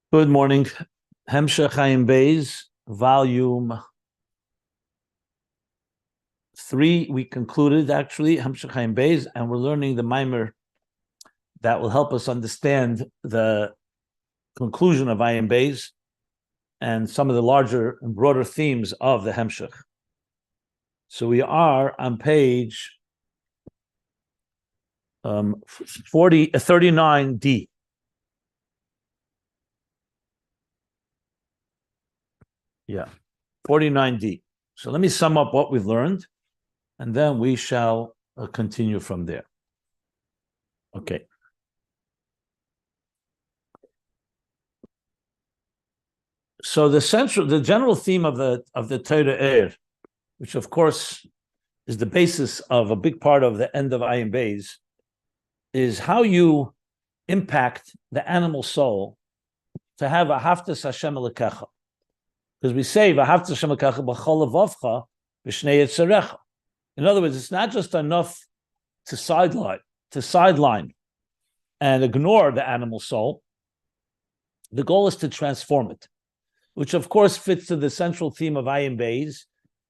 Good morning. Hemshech Chaim Beis, volume 3. We concluded actually Hemshech Chaim Beis, and we're learning the mimer that will help us understand the conclusion of Chaim Beis and some of the larger and broader themes of the Hemshech. So we are on page 39D. Yeah, 49D. So let me sum up what we've learned, and then we shall continue from there. Okay. So the general theme of the Torah Ohr, which of course is the basis of a big part of the end of Ayin Beis, is how you impact the animal soul to have a haftas Hashem Elokecha. Because we say v'ahavta Hashem Elokecha b'chol levavcha v'shnei yitzarecha. In other words, it's not just enough to sideline and ignore the animal soul. The goal is to transform it, which of course fits to the central theme of Ayin Beis,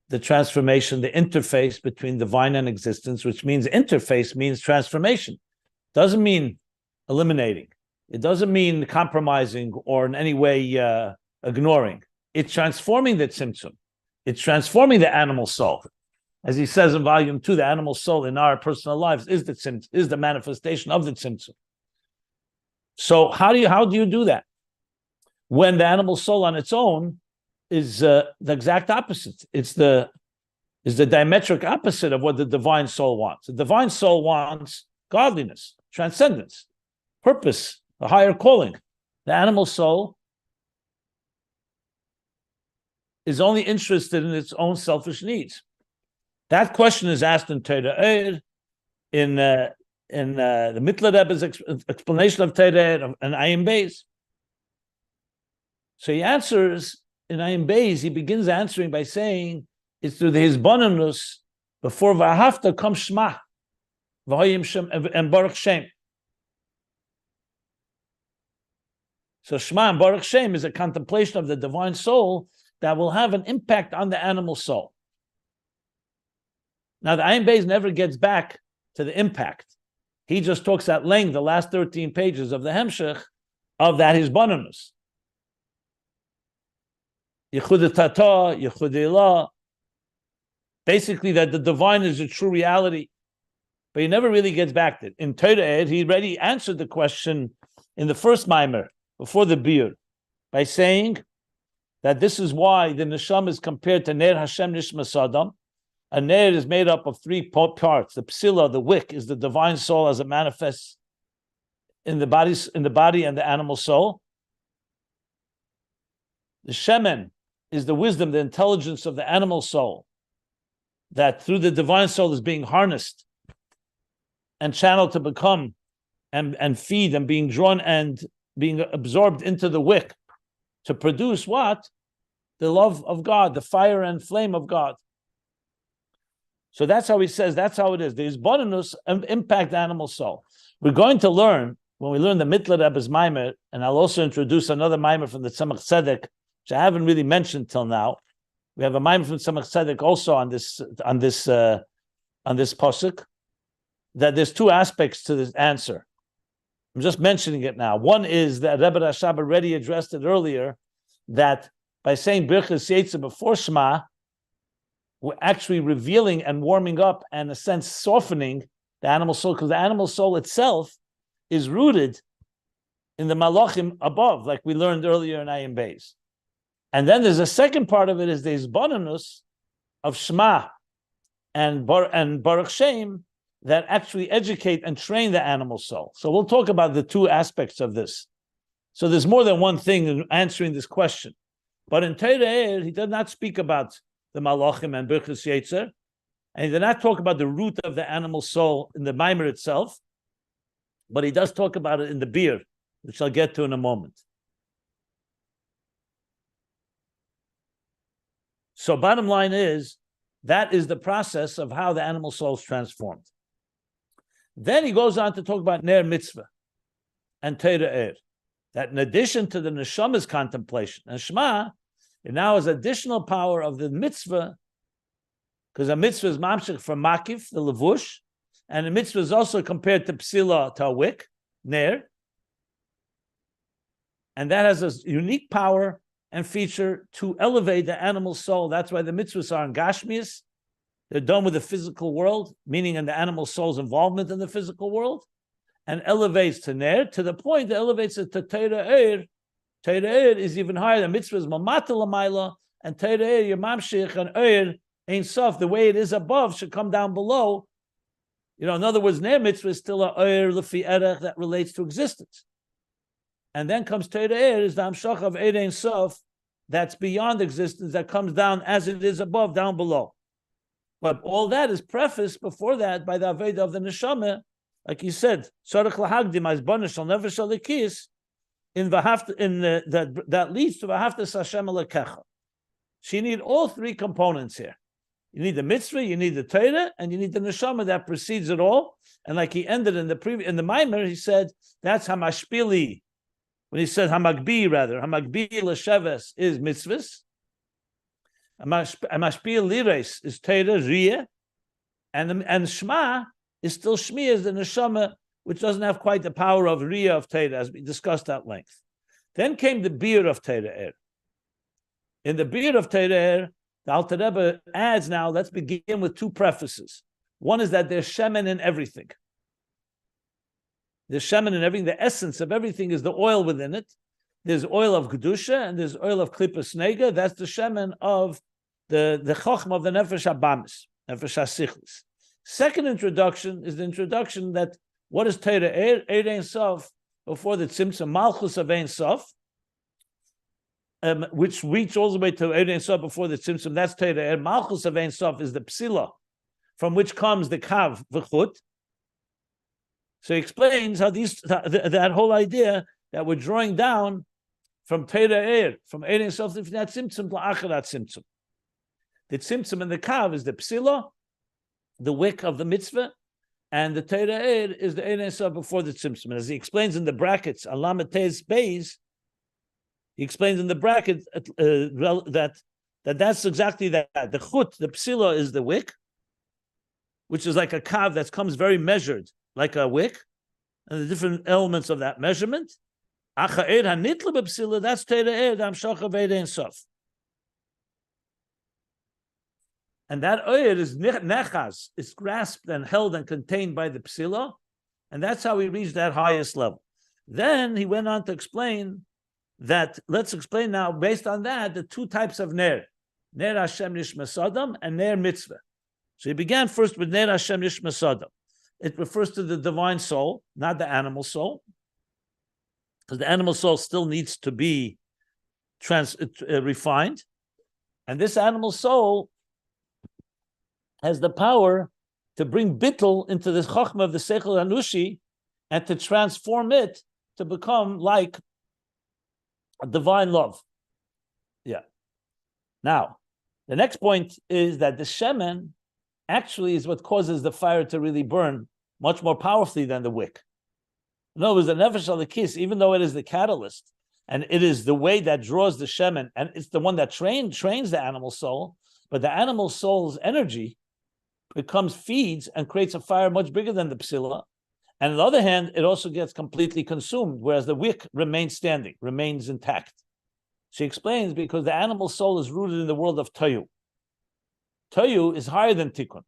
the transformation, the interface between divine and existence, which means interface means transformation. Doesn't mean eliminating. It doesn't mean compromising or in any way ignoring. It's transforming the tzimtzum. It's transforming the animal soul. As he says in volume 2, the animal soul in our personal lives is the manifestation of the tzimtzum. So how do you do that? When the animal soul on its own is the exact opposite. It's the diametric opposite of what the divine soul wants. The divine soul wants godliness, transcendence, purpose, a higher calling. The animal soul is only interested in its own selfish needs. That question is asked in Torah Ohr, in the Mittler Rebbe's explanation of Torah Ohr and Ayin Beis. So he answers in Ayin Beis. He begins answering by saying it's through the hisbonenus before v'ahavta comes Shema, v'hoyim Shem and Baruch Shem. So Shema and Baruch Shem is a contemplation of the divine soul that will have an impact on the animal soul. Now, the Ayin Beis never gets back to the impact. He just talks at length, the last 13 pages of the Hemshech, of that hisbonenus. Yichud Tata, Yichud Ilah. Basically, that the divine is a true reality. But he never really gets back to it. In Torah Ohr, he already answered the question in the first mimer, before the bir, by saying that this is why the neshama is compared to Ner Hashem Nishmas Adam. A Ner is made up of 3 parts. The psila, the wick, is the divine soul as it manifests in the body and the animal soul. The shemen is the wisdom, the intelligence of the animal soul, that through the divine soul is being harnessed and channeled to become and feed and being drawn and being absorbed into the wick to produce what? The love of God, the fire and flame of God. So that's how he says, that's how it is. The hisbonenus impact the animal soul. We're going to learn, when we learn the Mittler Rebbe's mimer, and I'll also introduce another mimer from the Tzemach Tzedek, which I haven't really mentioned till now. We have a mimer from Tzemach Tzedek also on this pasuk, that there's 2 aspects to this answer. I'm just mentioning it now. One is that Rebbe Rashab already addressed it earlier, that by saying Birchas Yetzer before Shema, we're actually revealing and warming up and, in a sense, softening the animal soul, because the animal soul itself is rooted in the malachim above, like we learned earlier in Ayin Beis. And then there's a second part of it, is the hisbonenus of Shema and Baruch Shem that actually educate and train the animal soul. So we'll talk about the 2 aspects of this. So there's more than one thing in answering this question. But in Torah Ohr, he did not speak about the malachim and Birchas Yetzer, and he did not talk about the root of the animal soul in the mimer itself, but he does talk about it in the bir, which I'll get to in a moment. So bottom line is, that is the process of how the animal soul is transformed. Then he goes on to talk about Ner Mitzvah and Torah Ohr. that in addition to the neshama's contemplation, and Shema, it now has additional power of the mitzvah, because a mitzvah is mamshich from makif, the levush, and the mitzvah is also compared to psila, to a wick, ner, and that has a unique power and feature to elevate the animal soul. That's why the mitzvahs are in gashmias. They're done with the physical world, meaning in the animal soul's involvement in the physical world, and elevates to ner, to the point that elevates it to Torah Ohr. Torah Ohr is even higher. The mitzvah is mamata l'mayla, and Torah Ohr, your mamshich, and Ohr, ain't soft. The way it is above should come down below. In other words, ner mitzvah is still a Ohr lefi erech that relates to existence. And then comes Torah Ohr, is the amshach of Ohr ein sof, that's beyond existence, that comes down as it is above, down below. But all that is prefaced before that by the Aveda of the Neshama, like he said, Tzarech lahagdim as banish shal nefesh alikis, that leads to V'haftas Hashem Elokecha. So you need all three components here. You need the mitzvah, you need the Torah, and you need the neshama that precedes it all. And like he ended in the Maimer, he said that's hamashpili. When he said hamagbi, l'sheves is mitzvahs. Hamashpil lires is Torah, riyah, and Shema is still Shmi, is the neshama, which doesn't have quite the power of riyah of Torah, as we discussed at length. Then came the beer of Torah Ohr. In the beer of Torah Ohr, the Alter Rebbe adds now, let's begin with two prefaces. One is that there's shemen in everything. There's shemen in everything. The essence of everything is the oil within it. There's oil of Kedusha and there's oil of Klippas Nega. That's the shemen of the Chochma of the Nefesh Habamis, Nefesh HaSichlis. Second introduction is the introduction that what is Torah Ohr? Ohr Ein Sof, before the Tzimtzum, Malchus of Ein Sof, which reach all the way to Ohr Ein Sof before the Tzimtzum. That's Torah Ohr. Malchus of Ein Sof is the Psila, from which comes the Kav V'chut. So he explains how that whole idea that we're drawing down from Torah Ohr, from Ohr Ein Sof to that Tzimtzum to Acharat Tzimtzum. The Tzimtzum and the Kav is the Psila, the wick of the mitzvah, and the Torah Ohr is the Ohr Ein Sof before the Tzimtzum. And as he explains in the brackets, Alamatez Beis, he explains in the bracket that's exactly that. The chut, the psila, is the wick, which is like a kav that comes very measured, like a wick, and the different elements of that measurement. Acha Ohr hanitla b'psila, that's Torah Ohr, the amshach of Ohr Ein Sof. And that Ohr is nechaz, it's grasped and held and contained by the psila, and that's how he reached that highest level. Then he went on to explain that, let's explain now, based on that, the two types of ner Hashem Nishmas Adam and ner mitzvah. So he began first with ner Hashem Nishmas Adam. It refers to the divine soul, not the animal soul, because the animal soul still needs to be refined. And this animal soul has the power to bring bittul into the chokhmah of the seichel anushi and to transform it to become like a divine love. Yeah. Now, the next point is that the shemen actually is what causes the fire to really burn much more powerfully than the wick. In other words, the nefesh alikis, even though it is the catalyst, and it is the way that draws the shemen, and it's the one that trains the animal soul, but the animal soul's energy feeds and creates a fire much bigger than the psila. And on the other hand, it also gets completely consumed, whereas the wick remains standing, remains intact. She explains because the animal soul is rooted in the world of Tohu. Tohu is higher than Tikkun.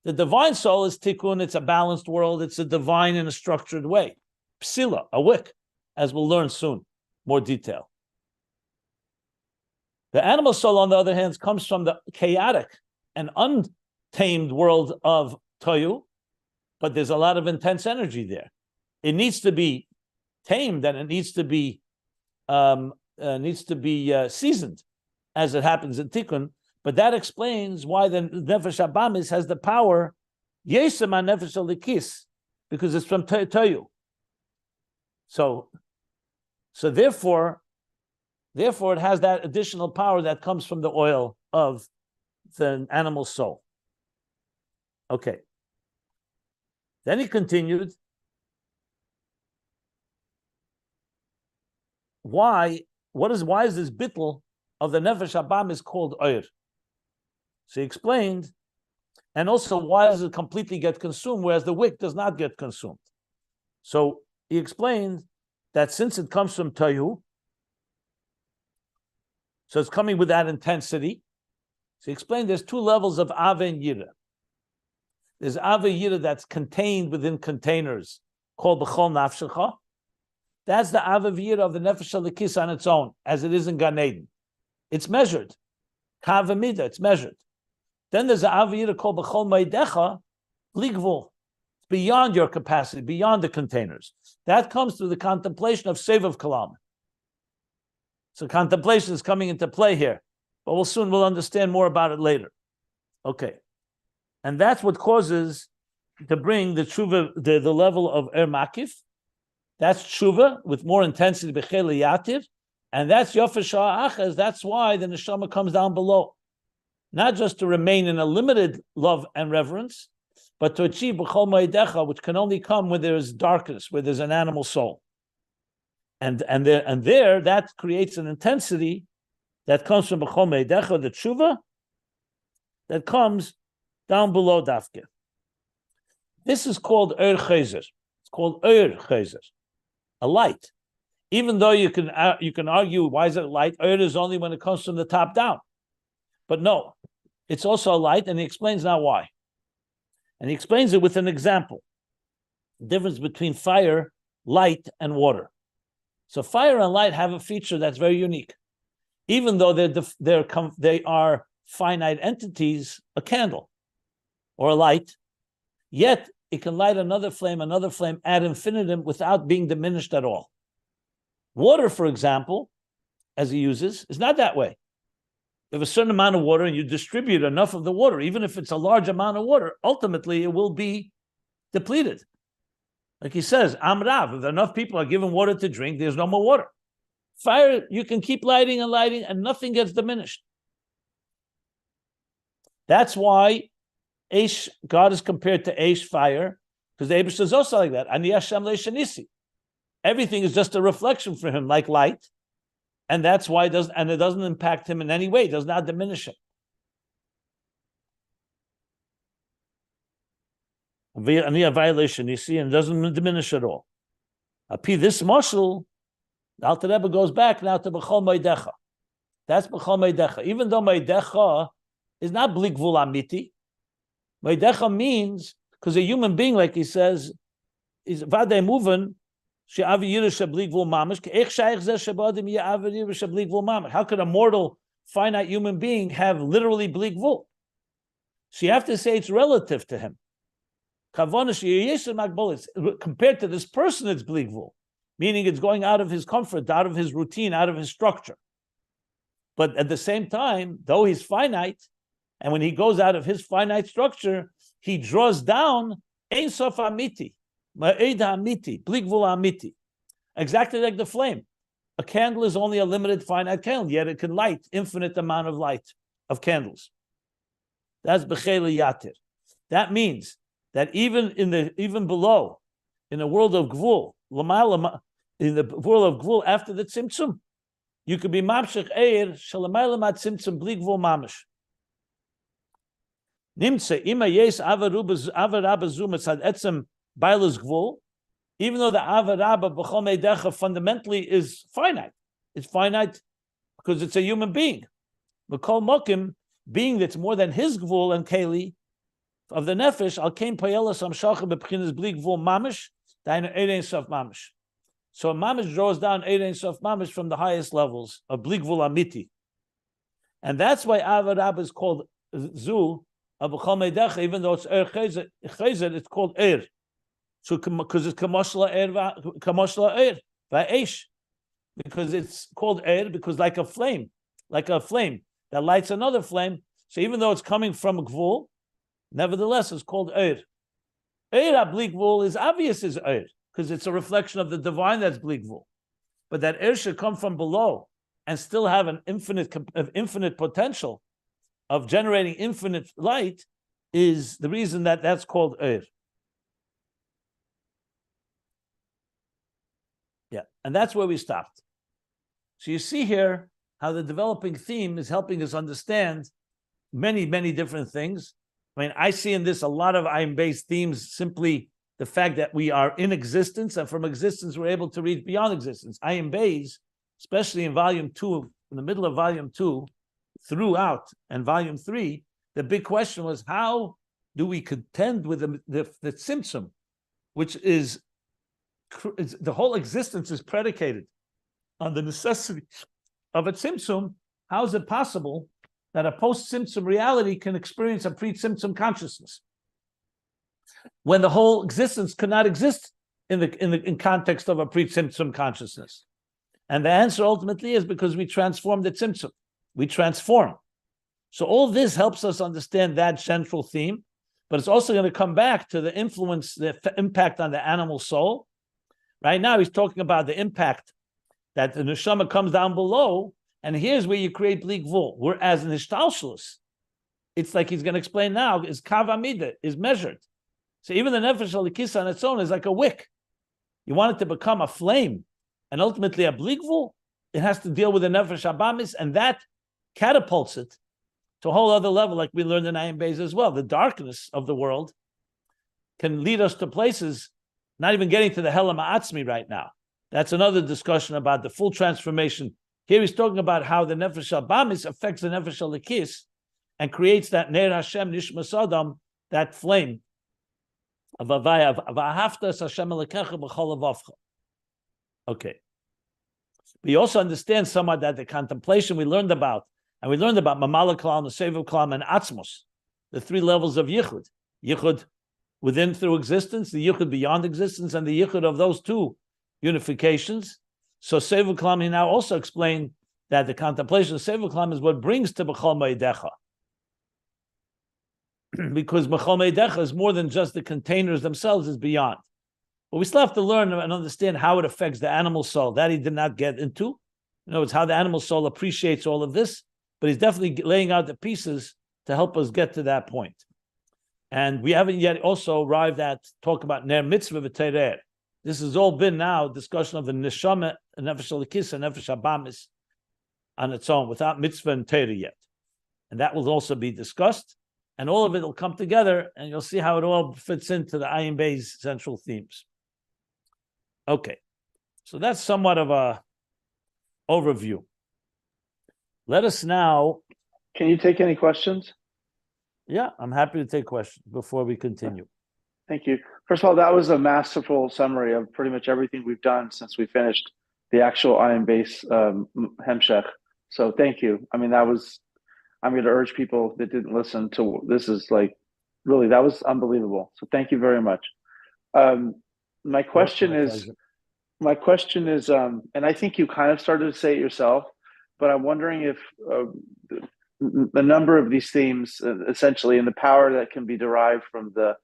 The divine soul is Tikkun, it's a balanced world, it's a divine in a structured way. Psila, a wick, as we'll learn soon, more detail. The animal soul, on the other hand, comes from the chaotic and untamed world of Tohu, but there's a lot of intense energy there. It needs to be tamed and it needs to be seasoned, as it happens in Tikkun. But that explains why the Nefesh Habamis has the power, Yesem Nefesh Alikis, because it's from Tohu. So therefore, it has that additional power that comes from the oil of the animal soul. Okay. Then he continued, why is this bittul of the nefesh habam is called oir? So he explained, and also why does it completely get consumed, whereas the wick does not get consumed? So he explained that since it comes from Tohu, so it's coming with that intensity. So he explained there's two levels of Ava and Yira. There's Ava Yira that's contained within containers called B'chol Nafshecha. That's the Ava Yira of the Nefesh Halikis on its own, as it is in Gan Eden. It's measured. Kava Mida, it's measured. Then there's the Ava Yira called B'chol Maidecha, Ligvul. Beyond your capacity, beyond the containers. That comes through the contemplation of Sevav Kalam. So contemplation is coming into play here, but we'll understand more about it later. Okay. And that's what causes to bring the tshuva, the level of makif. That's tshuva with more intensity, b'chel yativ, and that's yofesh ha'achaz. That's why the neshama comes down below. Not just to remain in a limited love and reverence, but to achieve b'chol ma'idecha, which can only come where there is darkness, where there's an animal soul. And there that creates an intensity that comes from b'chol ma'idecha, the tshuva, that comes down below dafke. This is called Ohr Chayzer. It's called Ohr Chayzer, a light. Even though you can argue, why is it light? Ohr is only when it comes from the top down. But no, it's also a light, and he explains now why. And he explains it with an example. The difference between fire, light, and water. So fire and light have a feature that's very unique. Even though they are finite entities, a candle or a light, yet it can light another flame ad infinitum without being diminished at all. Water, for example, as he uses, is not that way. You have a certain amount of water and you distribute enough of the water, even if it's a large amount of water, ultimately it will be depleted. Like he says, Amrav, if enough people are given water to drink, there's no more water. Fire, you can keep lighting and nothing gets diminished. That's why Eish, God is compared to Eish, fire, because the Eibush is also like that. Ani Hashem le'shanisi. Everything is just a reflection for him, like light. And that's why it doesn't impact him in any way. It does not diminish him. And it doesn't diminish at all. This mashal, the Alter Rebbe goes back now to B'chol Meidecha. That's B'chol Meidecha. Even though Meidecha is not Bli Gvul Amiti, Meidecha means, because a human being, like he says, is Vadei Muven, how could a mortal, finite human being have literally bli gvul? So you have to say it's relative to him. Compared to this person, it's bli gvul, meaning it's going out of his comfort, out of his routine, out of his structure. But at the same time, though he's finite, and when he goes out of his finite structure, he draws down Ein Sof Amiti. Exactly like the flame. A candle is only a limited finite candle, yet it can light infinite amount of light of candles. That's b'cheli yatir. That means that even below, in the world of gvul, in the world of gvul after the tzimtzum, you could be mamshech eir shalamayla mat tzimtzum bli gvul mamish. Nimtze ima yes avarabazum etzem etzem bailas gvul. Even though the avarabba b'chol meidecha fundamentally is finite, it's finite because it's a human being. B'kol mokim, being that's more than his gvul and keli of the nefesh, al kein payelas amshacha b'pchinas bli gvul mamish, dainu erein sof mamish. So a mamish draws down erein sof mamish from the highest levels of bli gvul amiti, and that's why avarabba is called zu of b'chol meidecha, even though it's chayzer, it's called So because it's kamoshla air va'esh, because it's called air because like a flame that lights another flame. So even though it's coming from a gvul, nevertheless it's called air. Air bli gvul is obvious as air because it's a reflection of the divine that's bli gvul. But that air should come from below and still have an infinite potential of generating infinite light is the reason that that's called air. Yeah, and that's where we stopped. So you see here how the developing theme is helping us understand many, many different things. I mean, I see in this a lot of Ayin-based themes, simply the fact that we are in existence, and from existence, we're able to reach beyond existence. Ayin-based, especially in volume 2, in the middle of volume 2, throughout, and volume 3, the big question was, how do we contend with the tzimtzum, which is the whole existence is predicated on the necessity of a tzimtzum. How is it possible that a post-tzimtzum reality can experience a pre-tzimtzum consciousness when the whole existence could not exist in context of a pre-tzimtzum consciousness? And the answer ultimately is because we transform the tzimtzum. We transform. So all this helps us understand that central theme, but it's also going to come back to the influence, the impact on the animal soul. Right now, he's talking about the impact that the neshama comes down below, and here's where you create bleak vul. Whereas in Hishtalshelus, it's like he's going to explain now, is kav amida, is measured. So even the nefesh alikis on its own is like a wick. You want it to become a flame, and ultimately a bleak vul, it has to deal with the nefesh abamis, and that catapults it to a whole other level, like we learned in Ayin Beis as well. The darkness of the world can lead us to places, not even getting to the Helam Ha'atzmi right now. That's another discussion about the full transformation. Here he's talking about how the Nefesh Abamis affects the Nefesh Alikis and creates that Ner Hashem Nishmas Adam, that flame of Avaya, of Ahaftas Hashem Alekecha B'chol Avavcha. Okay. We also understand somewhat that the contemplation we learned about, and we learned about Mamala Kalam, the Sevav Kalam, and Atzmos, the 3 levels of Yichud. Yichud within through existence, the Yichud beyond existence, and the Yichud of those 2 unifications. So Sevav Kalam, he now also explained that the contemplation of Sevav Kalam is what brings to B'chol Me'idecha. Because B'chol Me'idecha is more than just the containers themselves, is beyond. But we still have to learn and understand how it affects the animal soul. That he did not get into. You know, it's how the animal soul appreciates all of this, but he's definitely laying out the pieces to help us get to that point. And we haven't yet also arrived at talk about Ner Mitzvah V'Terer. This has all been now discussion of the Neshama, Nefesh Alikis, and Nefesh Abamis on its own, without Mitzvah and Terer yet. And that will also be discussed, and all of it will come together, and you'll see how it all fits into the Ayin Beis central themes. Okay, so that's somewhat of a overview. Let us now... Can you take any questions? Yeah, I'm happy to take questions before we continue. Thank you. First of all, that was a masterful summary of pretty much everything we've done since we finished the actual Ayin Beis Hemshech. So thank you. I mean, I'm going to urge people that didn't listen to, this is like, really, that was unbelievable. So thank you very much. My question is, and I think you kind of started to say it yourself, but I'm wondering if a number of these themes, essentially, and the power that can be derived from the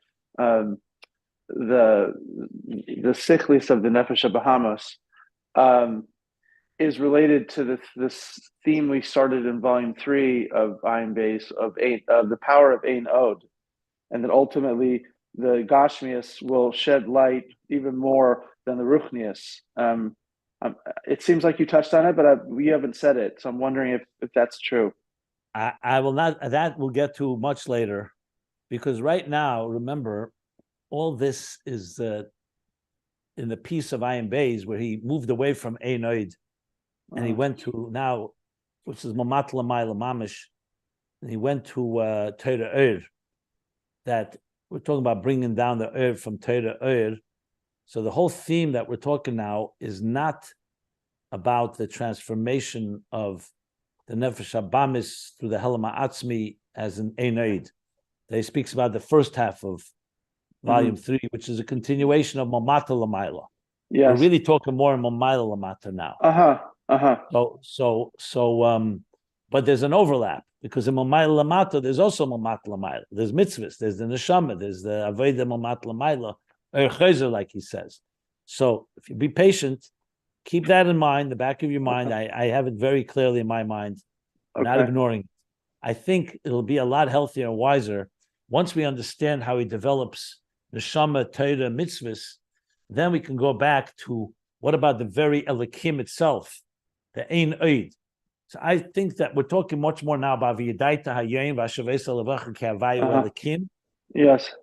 sicklis of the Nefesh Bahamos, is related to this theme we started in volume 3 of Ayin Beis of the power of Ein Od, and that ultimately the Gashmias will shed light even more than the Ruchnias. It seems like you touched on it, but we haven't said it, so I'm wondering if that's true. I will not. That we'll get to much later, because right now, remember, all this is in the piece of Ayin Beis where he moved away from Ein Od, and he went to now, which is Mamat Lamayla Mamish, and he went to Torah Ohr. That we're talking about bringing down the Ohr from Torah Ohr. So the whole theme that we're talking now is not about the transformation of the Nefesh Abamis through the Helam Ha'atzmi as an Ein Od. He speaks about the first half of volume 3, which is a continuation of Mamata Lamayla. Yes. We're really talking more in Mamayla Lamata now. But there's an overlap, because in Mamayla Lamata there's also Mamata Lamayla. There's mitzvahs, there's the neshama, there's the Aveda Mamata Lamayla, like he says. So if you be patient, keep that in mind, the back of your mind. I have it very clearly in my mind. I'm not ignoring it. I think it'll be a lot healthier and wiser once we understand how he develops neshama, Torah, mitzvahs. Then we can go back to what about the very Elikim itself, the Ein Oid. So I think that we're talking much more now about V'yadaita Hayoim V'ashavesa Levacha Ke'avayu Elikim. Yes.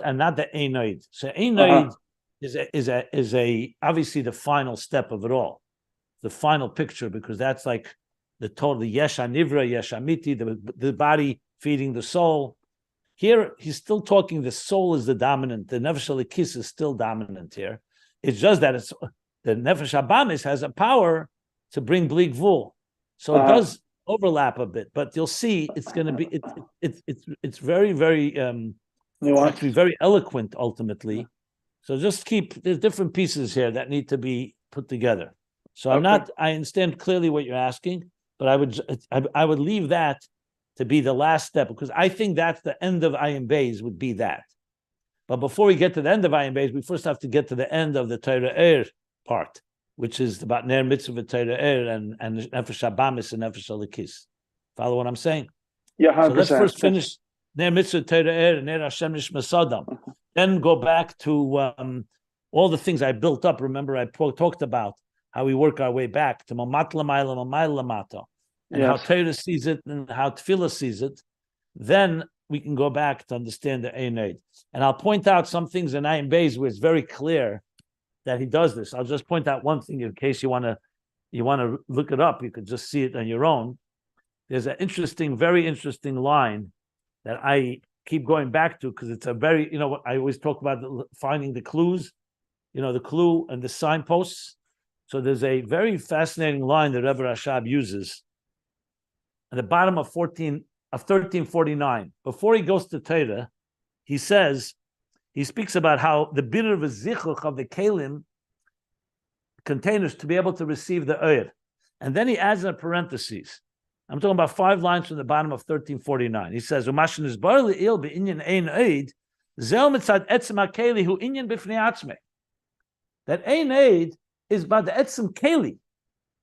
And not the Ein Oid. So Ein Oid is a obviously the final step of it all, the final picture, because that's like the total, the Yesh HaNivra, Yesh HaMiti, the body feeding the soul. Here, he's still talking, the soul is the dominant, the Nefesh HaLekis is still dominant here. It's just that it's the Nefesh HaBamis has a power to bring Bli Gvul. So it does overlap a bit, but you'll see it's going to be, it's very, very, actually very eloquent ultimately. So just there's different pieces here that need to be put together. So I understand clearly what you're asking, but I would leave that to be the last step, because I think that's the end of Ayin Beis would be that. But before we get to the end of Ayin Beis, we first have to get to the end of the Torah Ohr part, which is about Ner Mitzvah Torah Ohr and Nefesh HaBamis and Nefesh HaLekis. Follow what I'm saying? Yeah, 100%. So let's first finish Ner Mitzvah Torah Ohr and Ner Hashem Nishma Sodom. Then go back to all the things I built up. Remember, I talked about how we work our way back to Mamat Lamayla, Mamayla Lamata, and how Torah sees it and how Tefillah sees it. Then we can go back to understand the Ein Oid. And I'll point out some things in Ayin Beis where it's very clear that he does this. I'll just point out one thing in case you want to look it up. You could just see it on your own. There's an very interesting line that I keep going back to, because it's a very, I always talk about finding the clues, the clue and the signposts. So there's a very fascinating line that Rebbe Rashab uses at the bottom of 1349. Before he goes to Torah, he speaks about how the bitter of zichuch of the kelim containers to be able to receive the Ohr. And then he adds in parentheses. I'm talking about 5 lines from the bottom of 1349. He says, "Umashin is barely il be'inyan ein oid, zel mitzad etzem hakeli hu inyan b'fnei atzmei." That ein oid is about the etzem keli.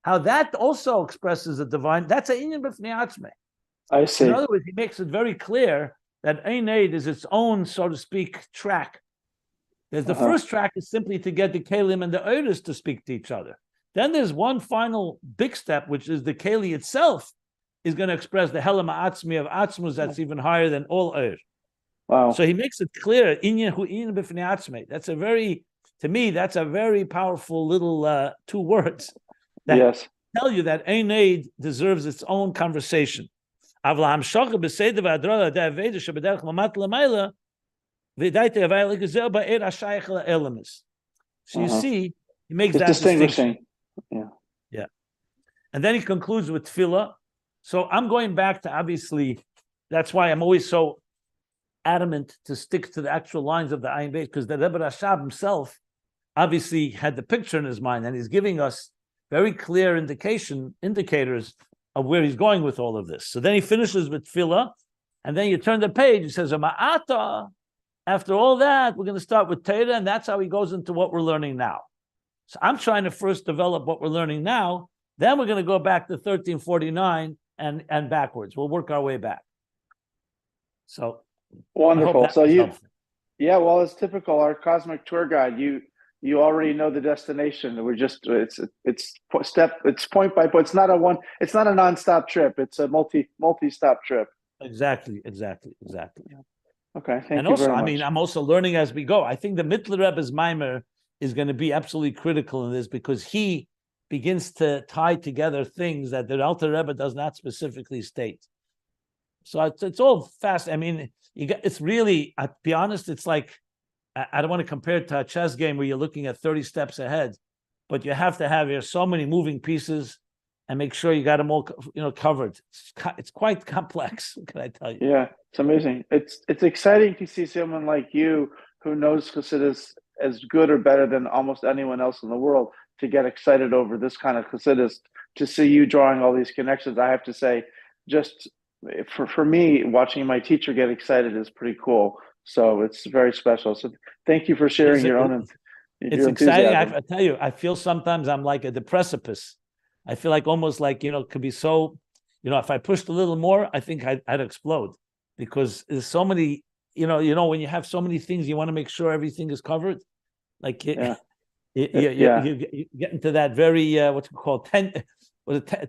How that also expresses the divine. That's an inyan b'fnei atzmei. I see. In other words, he makes it very clear that ein oid is its own, so to speak, track. There's the first track is simply to get the kelim and the oirs to speak to each other. Then there's one final big step, which is the keli itself is going to express the Helam Atzmi of Atzmus that's even higher than all Ohr. Wow. So he makes it clear, Inyan hu inyan b'fnei atzmei. To me, that's a very powerful little 2 words that tell you that Ein Oid deserves its own conversation. So you see, he makes that distinction. Yeah. And then he concludes with tefillah. So I'm going back to, obviously, that's why I'm always so adamant to stick to the actual lines of the Ayin Beis, because the Rebbe Rashab himself obviously had the picture in his mind, and he's giving us very clear indicators of where he's going with all of this. So then he finishes with tefillah, and then you turn the page, he says, Ma'ata, after all that, we're going to start with Torah, and that's how he goes into what we're learning now. So I'm trying to first develop what we're learning now, then we're going to go back to 1349 and backwards. We'll work our way back. So wonderful. So well, it's typical. Our cosmic tour guide. You already know the destination. We're just it's point by point. It's not a non-stop trip. It's a multi-stop trip. Exactly. Okay. Thank and you also, very much. I mean, I'm also learning as we go. I think the Mittler Rebbe's Maimer is going to be absolutely critical in this, because he begins to tie together things that the Alter Rebbe does not specifically state. So it's all fast. I mean, it's really, to be honest, it's like, I don't want to compare it to a chess game where you're looking at 30 steps ahead, but you have to have so many moving pieces and make sure you got them all, covered. It's quite complex. What can I tell you? Yeah, it's amazing. It's exciting to see someone like you who knows Chassidus as good or better than almost anyone else in the world to get excited over this kind of Chassidus, to see you drawing all these connections. I have to say, just for me, watching my teacher get excited is pretty cool. So it's very special. So thank you for sharing your own. It's exciting. I tell you, I feel sometimes I'm like at the precipice. I feel like almost like, it could be so, if I pushed a little more, I think I'd explode, because there's so many, when you have so many things, you want to make sure everything is covered. Like, You get into that very what's it called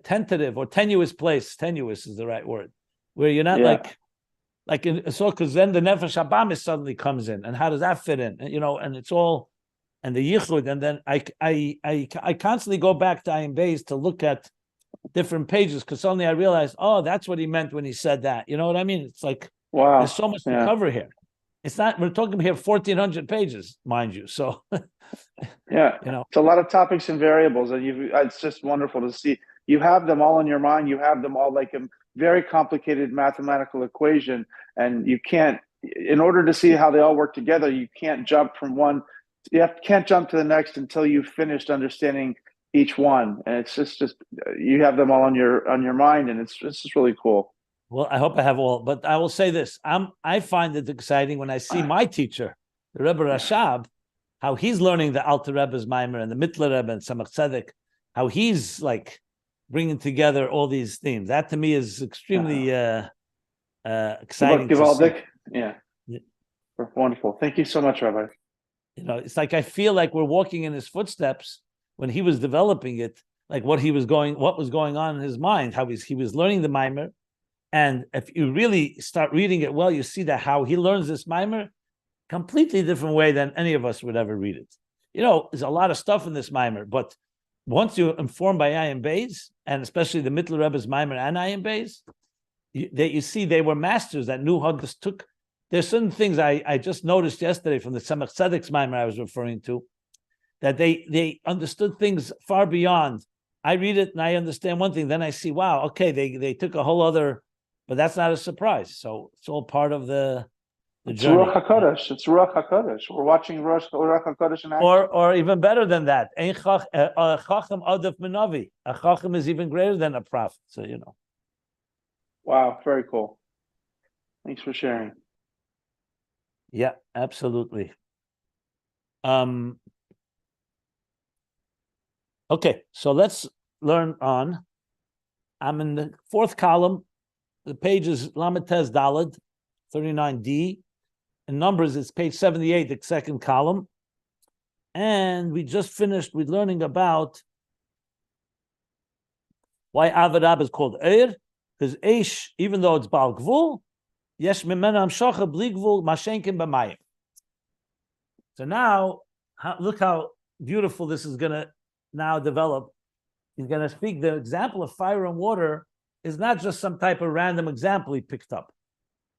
tentative or tenuous place. Tenuous is the right word, where you're not like in so, because then the nefesh habamis suddenly comes in, and how does that fit in? And, and it's all and the yichud, and then I constantly go back to Ayin Beis to look at different pages, because suddenly I realized, oh, that's what he meant when he said that. You know what I mean? It's like there's so much to cover here. It's not, we're talking here 1,400 pages, mind you. So it's a lot of topics and variables, and it's just wonderful to see. You have them all in your mind. You have them all like a very complicated mathematical equation, and you can't, in order to see how they all work together, you can't jump from one. Can't jump to the next until you've finished understanding each one. And it's just you have them all on your mind, and it's just really cool. Well, I hope I have all, but I will say this: I find it exciting when I see my teacher, the Rebbe Rashab, how he's learning the Alter Rebbe's Maimer and the Mittler Rebbe and Tzemach Tzedek, how he's like bringing together all these themes. That to me is extremely exciting. Yeah, wonderful. Thank you so much, Rabbi. It's like I feel like we're walking in his footsteps when he was developing it, like what was going on in his mind, how he was learning the Maimer. And if you really start reading it well, you see that how he learns this Maimer completely different way than any of us would ever read it. There's a lot of stuff in this Maimer, but once you're informed by Ayin Beis, and especially the Mittler Rebbe's Maimer and Ayin Beis, you see they were masters that knew how this took. There's certain things I just noticed yesterday from the Tzemach Tzedek's Maimer I was referring to, that they understood things far beyond. I read it and I understand one thing, then I see, wow, okay, they took a whole other, but that's not a surprise. So it's all part of the journey. Ruach HaKodesh. It's Ruach HaKodesh. We're watching Ruach HaKodesh in action. Or even better than that, a Chacham Adaf Menavi. A Chacham is even greater than a prophet. So Wow, very cool. Thanks for sharing. Yeah, absolutely. Okay, so let's learn on. I'm in the fourth column. The page is Lamed Tes Daled, 39D. In numbers, it's page 78, the second column. And we just finished with learning about why Avarab is called Eir, because Eish, even though it's Baal Gvul, Yesh Mimena Amshacha Bli Gvul Mashenkin B'mayim. So now, look how beautiful this is going to now develop. He's going to speak. The example of fire and water is not just some type of random example he picked up.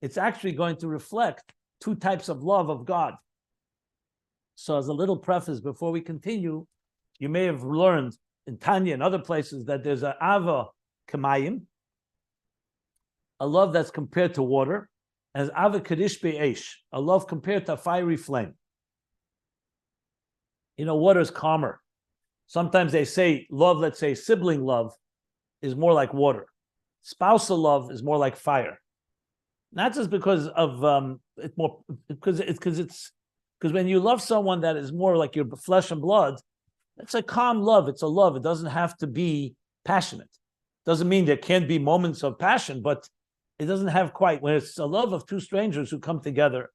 It's actually going to reflect two types of love of God. So as a little preface, before we continue, you may have learned in Tanya and other places that there's an Ava Kamayim, a love that's compared to water, as Ava Kadish Be'esh, a love compared to a fiery flame. Water is calmer. Sometimes they say love, let's say sibling love, is more like water. Spousal love is more like fire. Not just because of because when you love someone that is more like your flesh and blood, it's a calm love. It's a love. It doesn't have to be passionate. Doesn't mean there can't be moments of passion, but it doesn't have quite. When it's a love of two strangers who come together,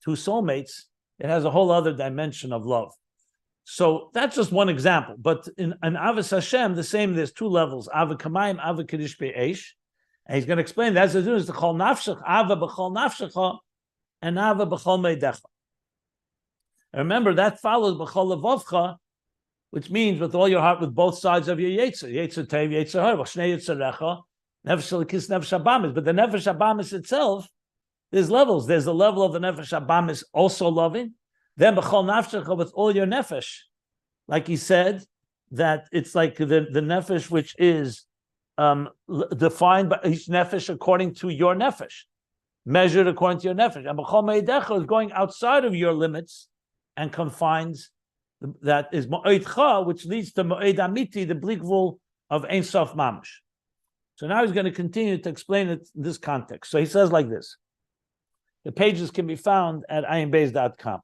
two soulmates, it has a whole other dimension of love. So that's just one example. But in Avos Hashem, the same, there's two levels, Ava Kamayim, Ava Kadish Be'esh. And he's going to explain that's the difference, the Chol Nafshach, Ava B'chol Nafshacha, and Ava B'chol Meidecha. And remember, that follows B'chol Levavcha, which means with all your heart, with both sides of your Yetzer. Yetzer Tev, Yetzer Har, Shnei Yetzerecha, Nefesh Elikis, Nefesh Habamis. But the Nefesh Habamis itself, there's levels. There's the level of the Nefesh Habamis also loving. Then B'chol Nafshecha, with all your Nefesh. Like he said, that it's like the Nefesh which is defined by each Nefesh according to your Nefesh, measured according to your Nefesh. And B'chol Meidecha is going outside of your limits and confines, that is Ma'odcha, which leads to Ma'od Amiti, the Blikvul of Ein Sof Mamash. So now he's going to continue to explain it in this context. So he says like this. The pages can be found at ayinbeis.com.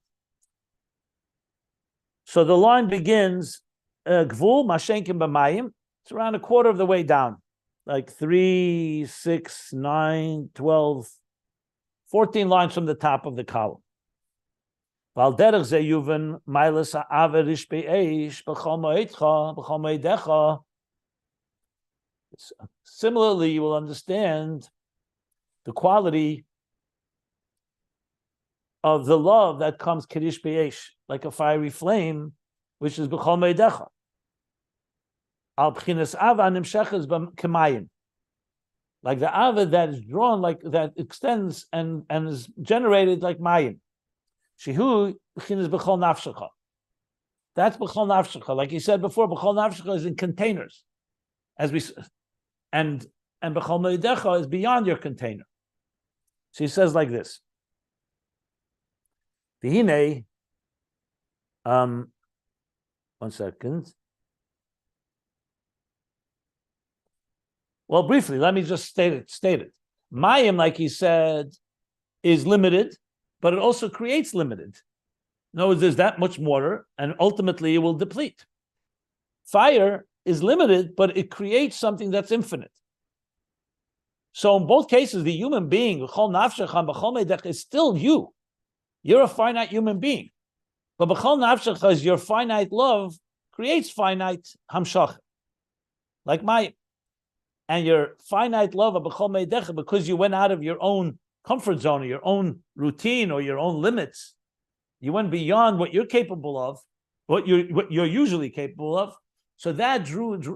So the line begins, Gvul, Mashenkim B'mayim. It's around a quarter of the way down, like 3, 6, 9, 12, 14 lines from the top of the column. Val derech ze yuven mailas ha'ava rish be'eish b'chol mo'edcha b'chol mo'edecha. Similarly, you will understand the quality of the love that comes kirish be'esh, like a fiery flame, which is b'chol mo'edecha. Al b'chinas ava nimshechas b'kemayim. Like the ava that is drawn, like that extends and is generated like mayim. Shehu b'chinas b'chol nafshecha. That's b'chol nafshecha. Like he said before, b'chol nafshecha is in containers, as we and b'chol moedecha is beyond your container. So he says like this. V'hinei, 1 second. Well, briefly, let me just state it. Mayim, like he said, is limited, but it also creates limited. In other words, there's that much water, and ultimately it will deplete. Fire is limited, but it creates something that's infinite. So in both cases, the human being, is still you. You're a finite human being. But b'chol nafshecha is your finite love creates finite hamshach, like mayim. And your finite love of b'chol meidecha, because you went out of your own comfort zone or your own routine or your own limits, you went beyond what you're capable of, what you're usually capable of. So that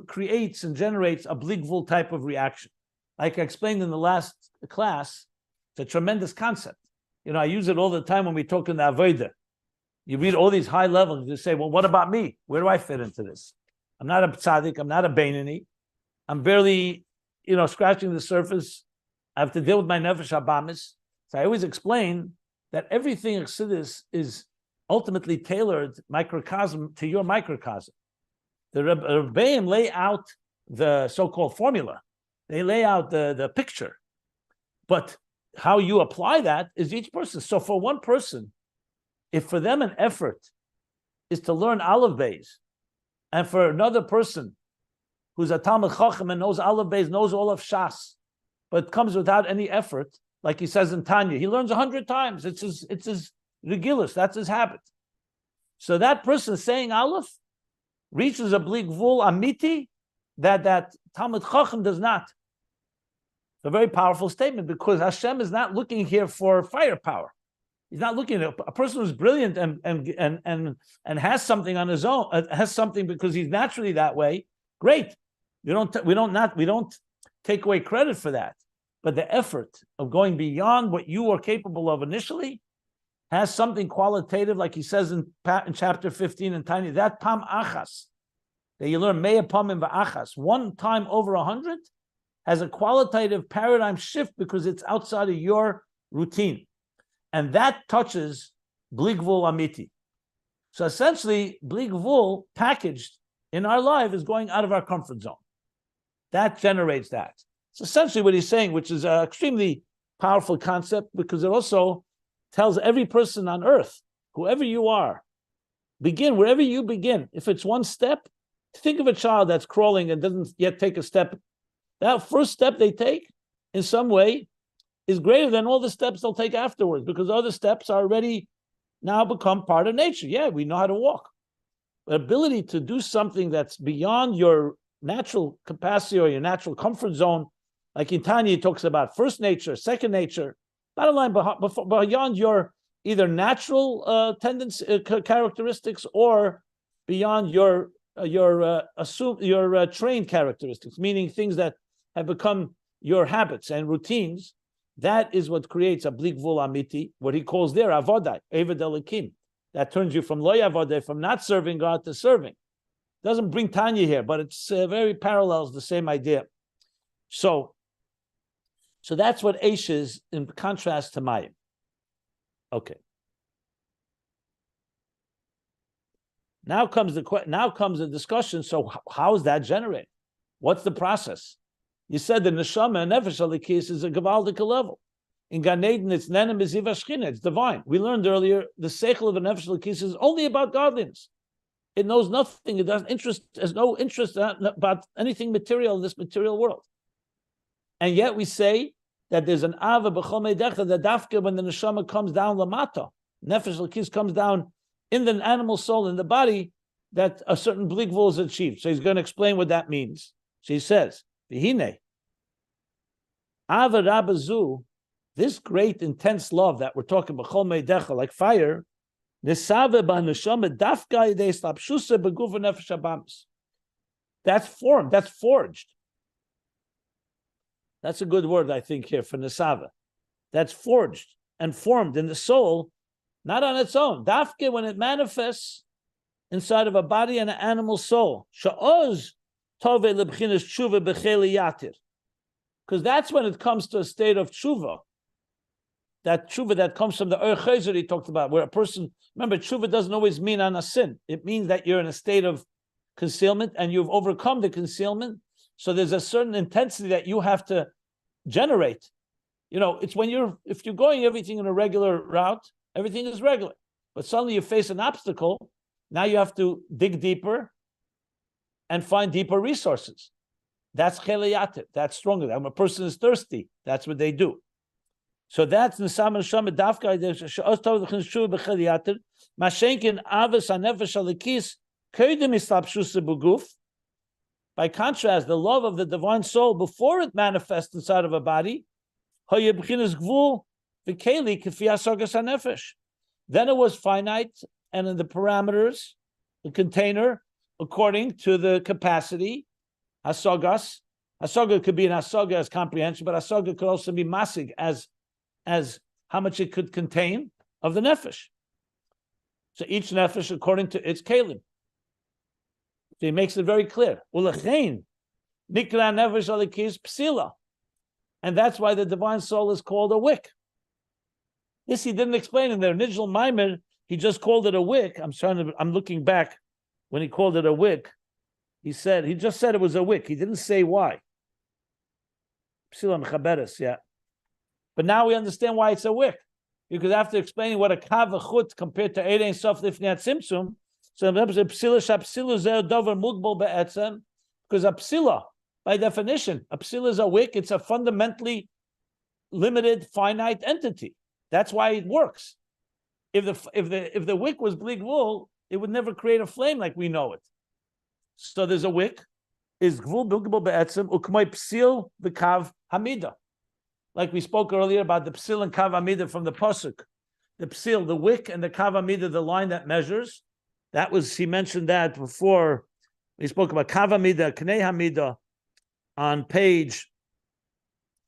creates and generates a bligvul type of reaction. Like I explained in the last class, it's a tremendous concept. I use it all the time when we talk in the Avodah. You read all these high levels, you say, well, what about me? Where do I fit into this? I'm not a tzaddik, I'm not a beinoni. I'm barely, scratching the surface. I have to deal with my nefesh habamis. So I always explain that everything in Chassidus is ultimately tailored microcosm to your microcosm. The Rebbeim lay out the so-called formula. They lay out the picture. But how you apply that is each person. So for one person, if for them an effort is to learn Aleph Beis, and for another person who's a Talmud Chacham and knows Aleph Beis, knows all of Shas, but comes without any effort, like he says in Tanya, he learns 100 times. It's his regulus, that's his habit. So that person saying Aleph reaches a blig vul amiti that Talmud Chacham does not. It's a very powerful statement because Hashem is not looking here for firepower. He's not looking at a person who's brilliant and has something on his own, has something because he's naturally that way. Great. We don't take away credit for that. But the effort of going beyond what you were capable of initially has something qualitative, like he says in chapter 15 in Tanya, that pam achas, that you learn mea pamim va'achas, one time over 100, has a qualitative paradigm shift because it's outside of your routine. And that touches bligvul amiti. So essentially, bligvul packaged in our life is going out of our comfort zone. That generates that. It's essentially what he's saying, which is an extremely powerful concept because it also tells every person on earth, whoever you are, begin wherever you begin. If it's one step, think of a child that's crawling and doesn't yet take a step. That first step they take, in some way, is greater than all the steps they'll take afterwards because other steps are already now become part of nature. Yeah, we know how to walk. The ability to do something that's beyond your natural capacity or your natural comfort zone, like in Tanya, he talks about first nature, second nature, bottom line, beyond your either natural characteristics or beyond your trained characteristics, meaning things that have become your habits and routines. That is what creates a bligvul amiti, what he calls there avodah, eved elikim. That turns you from loy avodah, from not serving God to serving. Doesn't bring Tanya here, but it's very parallels the same idea. So that's what Eish is in contrast to Mayim. Okay. Now comes the discussion. So how is that generated? What's the process? You said the neshama and nefesh alikis is a gewaldige level. In Gan Eden, it's nenem beziva shchina, it's divine. We learned earlier the seichel of a nefesh alikis is only about godliness. It knows nothing. It has no interest about anything material in this material world. And yet we say that there's an ava b'chol meidecha that dafka when the neshama comes down lamata, Nefesh Lakis comes down in the animal soul, in the body, that a certain bligvul is achieved. So he's going to explain what that means. So he says, V'hine, Ava Rabazu, this great intense love that we're talking about, Chol Meidecha, like fire, Nesave B'Haneshama Dafka Yidei Slapshusa B'Gufa Nefesh Habamis. That's formed, that's forged. That's a good word, I think, here for Nesave. That's forged and formed in the soul, not on its own. Dafke, when it manifests inside of a body and an animal soul. Sha'oz tove lebchinas tshuva b'cheli yatir. Because that's when it comes to a state of tshuva. That tshuva that comes from the Ohr Chayzer he talked about, where a person, remember, tshuva doesn't always mean on a sin. It means that you're in a state of concealment and you've overcome the concealment. So there's a certain intensity that you have to generate. You know, it's when if you're going everything in a regular route, everything is regular. But suddenly you face an obstacle. Now you have to dig deeper and find deeper resources. That's cheleyatit. That's stronger. When a person is thirsty, that's what they do. So that's Nesam Neshama Dafka She'ostov L'Chinshu B'Cheleyatit Mashenkin Avos HaNefesh HaLekis Kodim Islapshusa B'Guf. By contrast, the love of the divine soul before it manifests inside of a body, Hoye B'Chinas Gvul V'Keli K'fi HaSargas HaNefesh. Then it was finite and in the parameters, the container, according to the capacity, hasagas. Hasaga could be an hasaga as comprehension, but hasaga could also be masig as how much it could contain of the nefesh. So each nefesh according to its kalim. So he makes it very clear. Ulechein nikra nefesh alikis psila, and that's why the divine soul is called a wick. This he didn't explain in the original Maimer. He just called it a wick. I'm looking back when he called it a wick. He just said it was a wick. He didn't say why. Psila mechaberes, yeah. But now we understand why it's a wick. Because after explaining what a kav chut compared to Erein Sof Lifnei Tzimtzum, so psila shapsila zeh dover mugbal be'etzem, because a psila, by definition, a psila is a wick. It's a fundamentally limited, finite entity. That's why it works. If the wick was bleak wool, it would never create a flame like we know it. So there's a wick, is gvul bilgable be'etzem ukmay psil v'kav hamida. Like we spoke earlier about the psil and kav hamida from the pasuk. The psil, the wick, and the kav hamida, the line that measures. He mentioned that before. We spoke about kav hamida, knei hamida, on page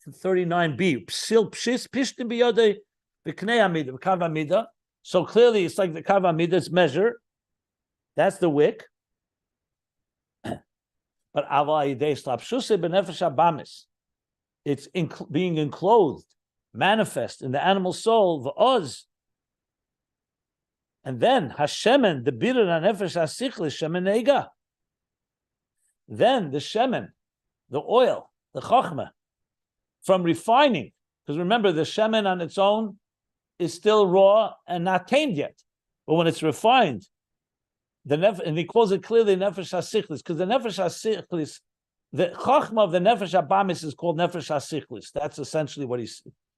39b. Psil pshis pishtim biyodei v'knei hamida, v'kav hamida. So clearly, it's like the kav hamida, it's measure. That's the wick. But it's being enclosed, manifest in the animal soul, the oz. And then Hashemen, the bitter nefesh hasichlis, shemen neiga. Then the shemen, the oil, the chokhmah, from refining, because remember the shemen on its own is still raw and not tamed yet. But when it's refined, and he calls it clearly nefesh hasichlis, because the nefesh hasichlis, the chachma of the nefesh habamis is called nefesh hasichlis. That's essentially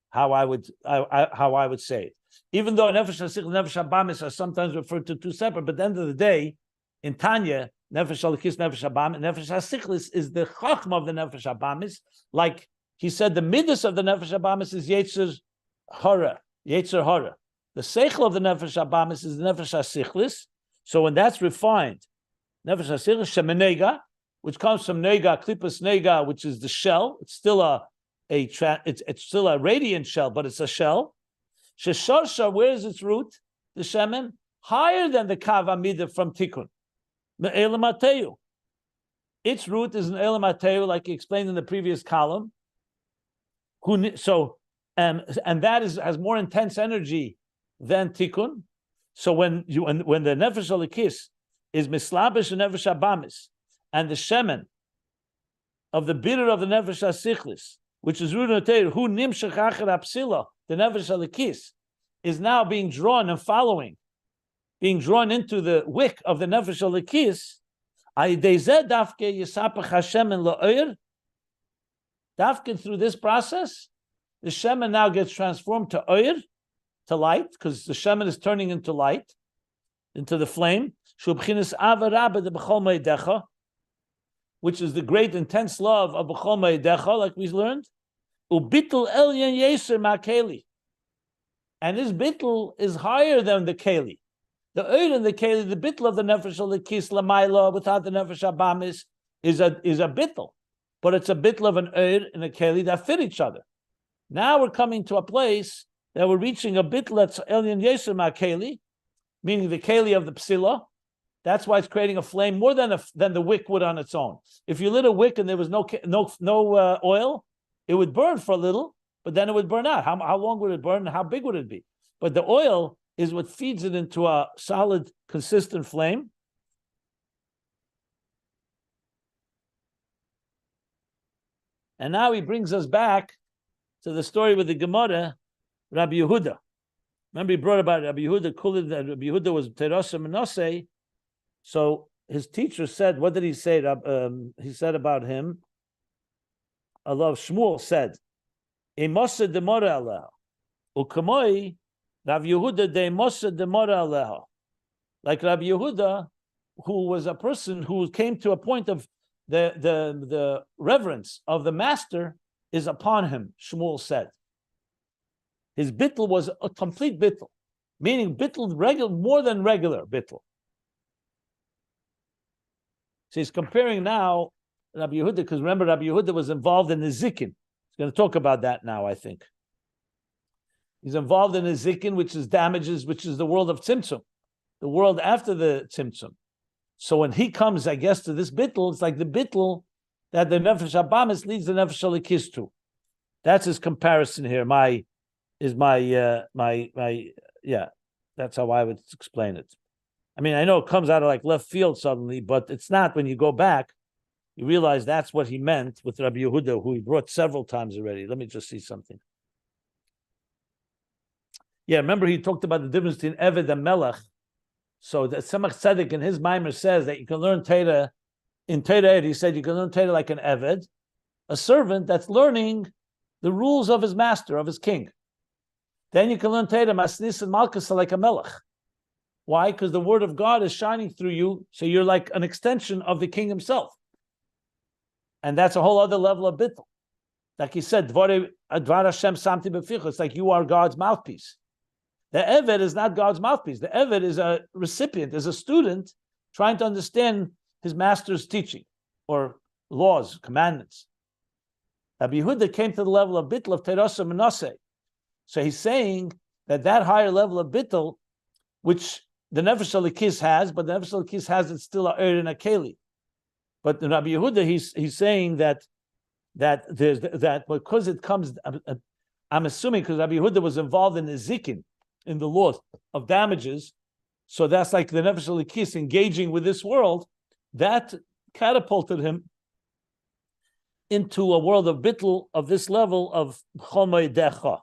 how I would say it. Even though nefesh hasichlis and nefesh habamis are sometimes referred to two separate, but at the end of the day, in Tanya, nefesh halikis, nefesh habamis, nefesh hasichlis is the chachma of the nefesh habamis. Like he said, the midas of the nefesh habamis is yetzer hara, yetzer hara. The seichel of the nefesh habamis is the nefesh hasichlis. So when that's refined, nefesh hasichlis shemenega, which comes from nega, klipas nega, which is the shell. It's still it's still a radiant shell, but it's a shell. Shesharsha, where is its root? The shemen higher than the kav amida from tikkun. Me'elamateu. Its root is an elamateu, like he explained in the previous column. And that has more intense energy than tikkun. So when the nefesh alikis is mislabish and nefesh habamis, and the shemen of the bitter of the nefesh hasichlis, which is rudateir, who nimshach acher apsila, the nefesh alikis, is now being drawn and being drawn into the wick of the nefesh alikis. Aydezeh dafke yisapach hashemen la'oir. Dafke through this process, the shemen now gets transformed to oir, to to light, because the shemen is turning into light, into the flame, which is the great intense love of b'chol ma'idecha, like we learned. Ubitul elyon yeser ma'keli. And this bittul is higher than the keli. The oir and the keli, the bittul of the nefesh alikis lamaila without the nefesh abamis is a bittul, but it's a bittul of an oir and a keli that fit each other. Now we're coming to a place that we're reaching a bittul that's elyon yeser ma'keli, meaning the keli of the psila. That's why it's creating a flame more than the wick would on its own. If you lit a wick and there was no oil, it would burn for a little, but then it would burn out. How long would it burn and how big would it be? But the oil is what feeds it into a solid, consistent flame. And now he brings us back to the story with the Gemara, Rabbi Yehuda. Remember he brought about Rabbi Yehuda, that Rabbi Yehuda was Terasa Menaseh. So his teacher said, what did he say? He said about him, Allah Shmuel said, Emosa demora aleha. Ukamoi, Rabbi Yehuda de Emosa demora aleha. Like Rabbi Yehuda, who was a person who came to a point of the reverence of the master is upon him, Shmuel said. His bittul was a complete bittul, meaning bittul more than regular bittul. So he's comparing now Rabbi Yehuda, because remember Rabbi Yehuda was involved in the zikin. He's going to talk about that now, I think. He's involved in the zikin, which is damages, which is the world of tzimtzum, the world after the tzimtzum. So when he comes, I guess, to this bittul, it's like the bittul that the nefesh abamis leads the nefesh alikis to. That's his comparison here. That's how I would explain it. I mean, I know it comes out of like left field suddenly, but it's not. When you go back, you realize that's what he meant with Rabbi Yehuda, who he brought several times already. Let me just see something. Yeah, remember he talked about the difference between Eved and Melech. So that Tzemach Tzedek in his Maimer says that you can learn Torah. In Torah, he said you can learn Torah like an Eved, a servant that's learning the rules of his master, of his king. Then you can learn Torah Masnis and Malchus like a Melech. Why? Because the word of God is shining through you, so you're like an extension of the king himself. And that's a whole other level of bittul. Like he said, Dvar Hashem samti b'ficha. It's like you are God's mouthpiece. The Eved is not God's mouthpiece. The Eved is a recipient, is a student trying to understand his master's teaching or laws, commandments. Rabbi Yehuda came to the level of bittul of terasa menaseh. So he's saying that higher level of bittul, which the nefesh alikis has, but the nefesh alikis has it's still a oir and a keli. But in Rabbi Yehuda, he's saying that there's that because it comes. I'm assuming because Rabbi Yehuda was involved in the zikin, in the law of damages, so that's like the nefesh alikis engaging with this world. That catapulted him into a world of bittul of this level of chol moedecha.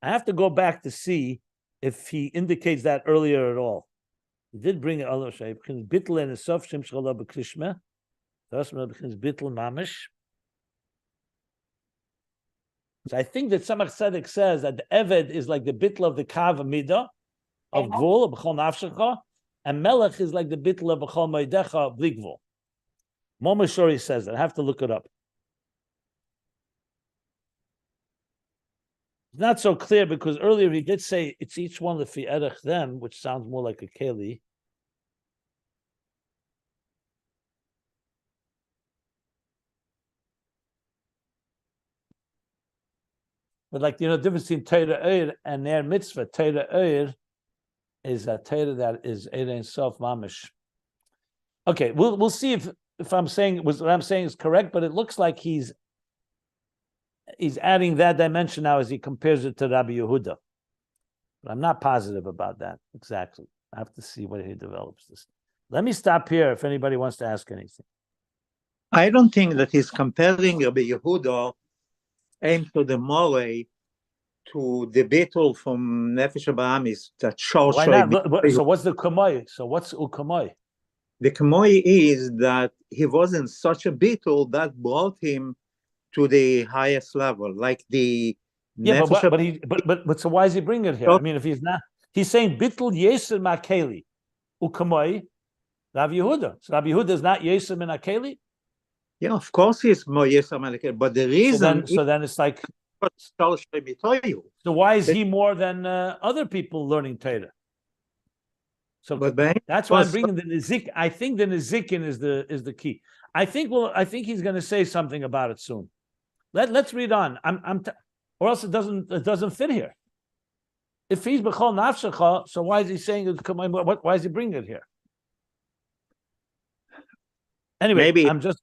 I have to go back to see if he indicates that earlier at all. He did bring it Allah Shaykh because bittul and sof shem shchala b'krishma. That's because bittul mamish. So I think that Tzemach Tzedek says that the Eved is like the bittul of the kav midah of gvul of b'chol nafshecha, and Melech is like the bittul of b'chol moedecha bli gvul. Mama Shori says that. I have to look it up. It's not so clear because earlier he did say it's each one lefi erech them, which sounds more like a keli. But like, the difference between Torah Ohr and Ner Mitzvah. Torah Ohr is a Torah that is Ein Sof Mamish. Okay, we'll see if I'm saying what I'm saying is correct, but it looks like he's adding that dimension now as he compares it to Rabbi Yehuda. But I'm not positive about that exactly. I have to see what he develops this. Let me stop here if anybody wants to ask anything. I don't think that he's comparing Rabbi Yehuda aimed to the more to the battle from Nefesh Abahamis that shows. Why not? So what's the kamoi? So what's ukamoi? The kamoi is that he was in such a battle that brought him to the highest level, like the Yeah, Nefesh but so why is he bringing it here? I mean, if he's not, he's saying bittul yeser makeli ukamoi Rav Yehuda. So Rav Yehuda is not yeser min akeli. Yeah, of course he's more yeser min akeli, but the reason so then it's like, so why is he more than other people learning Torah? So that's why I'm bringing the nizik. I think the nizikin is the key. I think he's going to say something about it soon. Let's read on. Or else it doesn't fit here. If he's b'chol nafshecha, so why is he saying it? Why is he bringing it here? Anyway, maybe I'm just.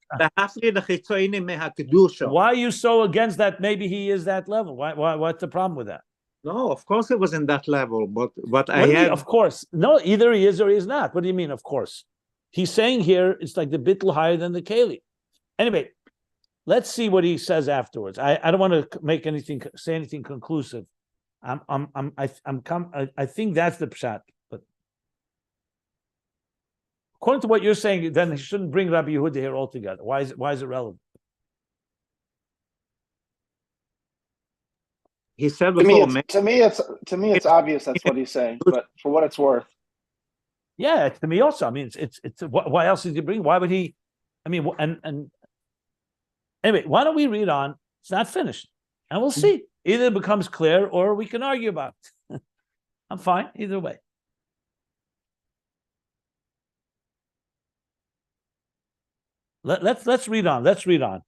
Why are you so against that? Maybe he is that level. What's the problem with that? No, of course it was in that level, but what I have... Of course. No, either he is or he is not. What do you mean, of course? He's saying here it's like the bittul higher than the keli. Anyway, let's see what he says afterwards. I don't want to say anything conclusive. I think that's the pshat. But according to what you're saying, then he shouldn't bring Rabbi Yehuda here altogether. Why is it relevant? He said to me it's obvious that's what he's saying, but for what it's worth. Yeah, to me also. I mean, it's why else did he bring? Why would he? I mean, and anyway, why don't we read on? It's not finished, and we'll see. Either it becomes clear, or we can argue about it. I'm fine either way. Let's read on. Let's read on.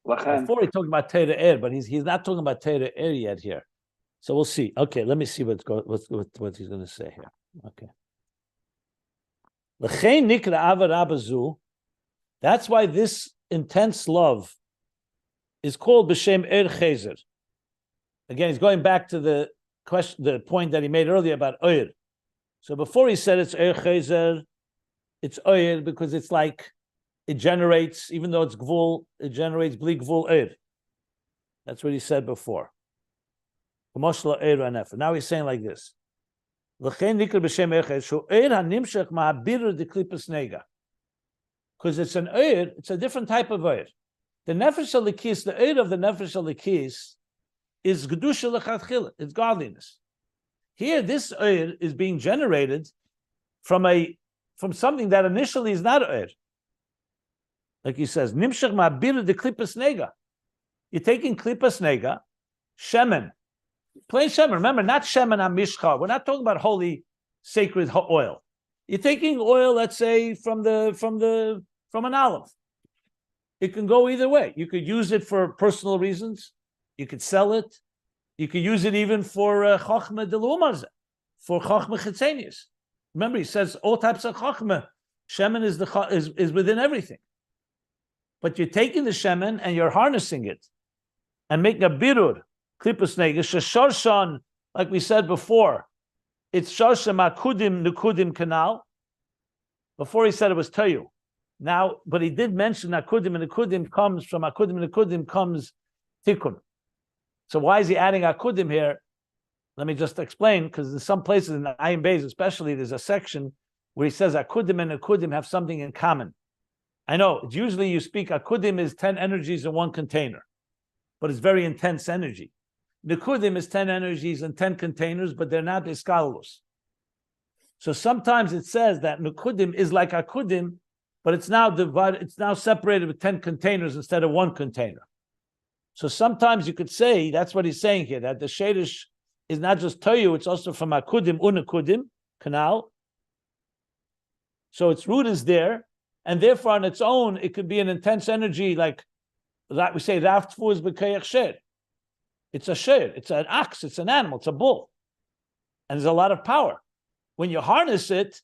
Before he talked about Torah Ohr, but he's not talking about Torah Ohr yet here. So we'll see. Okay, let me see what he's going to say here. Okay. That's why this intense love is called b'shem Ohr Chezer. Again, he's going back to the point that he made earlier about Ohr. So before he said it's Ohr Chezer, it's Ohr because it's like it generates, even though it's gvul, it generates bli gvul Ohr. That's what he said before. Now he's saying like this. Because it's an Ohr, it's a different type of Ohr. The nefesh alikis, the Ohr of the nefesh alikis is gedusha lechatchila, it's godliness. Here, this Ohr is being generated from something that initially is not Ohr. Like he says, nimshach ma'abir de klipas nega. You're taking klipas nega, shemen, plain shemen. Remember, not shemen amishcha. We're not talking about holy, sacred oil. You're taking oil, let's say, from an olive. It can go either way. You could use it for personal reasons. You could sell it. You could use it even for chochma de l'umazeh, for chochma chitzenius. Remember, he says all types of chochma. Shemen is within everything. But you're taking the shemen and you're harnessing it and making a birur, klippus negish, sharshan, like we said before, it's sharshan akudim nukudim canal. Before he said it was Tohu. Now, but he did mention akudim, and akudim comes from akudim, and akudim comes tikkun. So why is he adding akudim here? Let me just explain, because in some places in the Ayin Beis especially, there's a section where he says akudim and akudim have something in common. I know, usually you speak, akudim is 10 energies in one container, but it's very intense energy. Nekudim is 10 energies in 10 containers, but they're not escalos. So sometimes it says that nekudim is like akudim, but it's now divided, it's now separated with 10 containers instead of one container. So sometimes you could say, that's what he's saying here, that the shadish is not just Tohu, it's also from akudim, unakudim, canal. So its root is there, and therefore on its own, it could be an intense energy, like that we say, Rav Tfu is b'kayach sher. It's a sher, it's an ox, it's an animal, it's a bull. And there's a lot of power. When you harness it,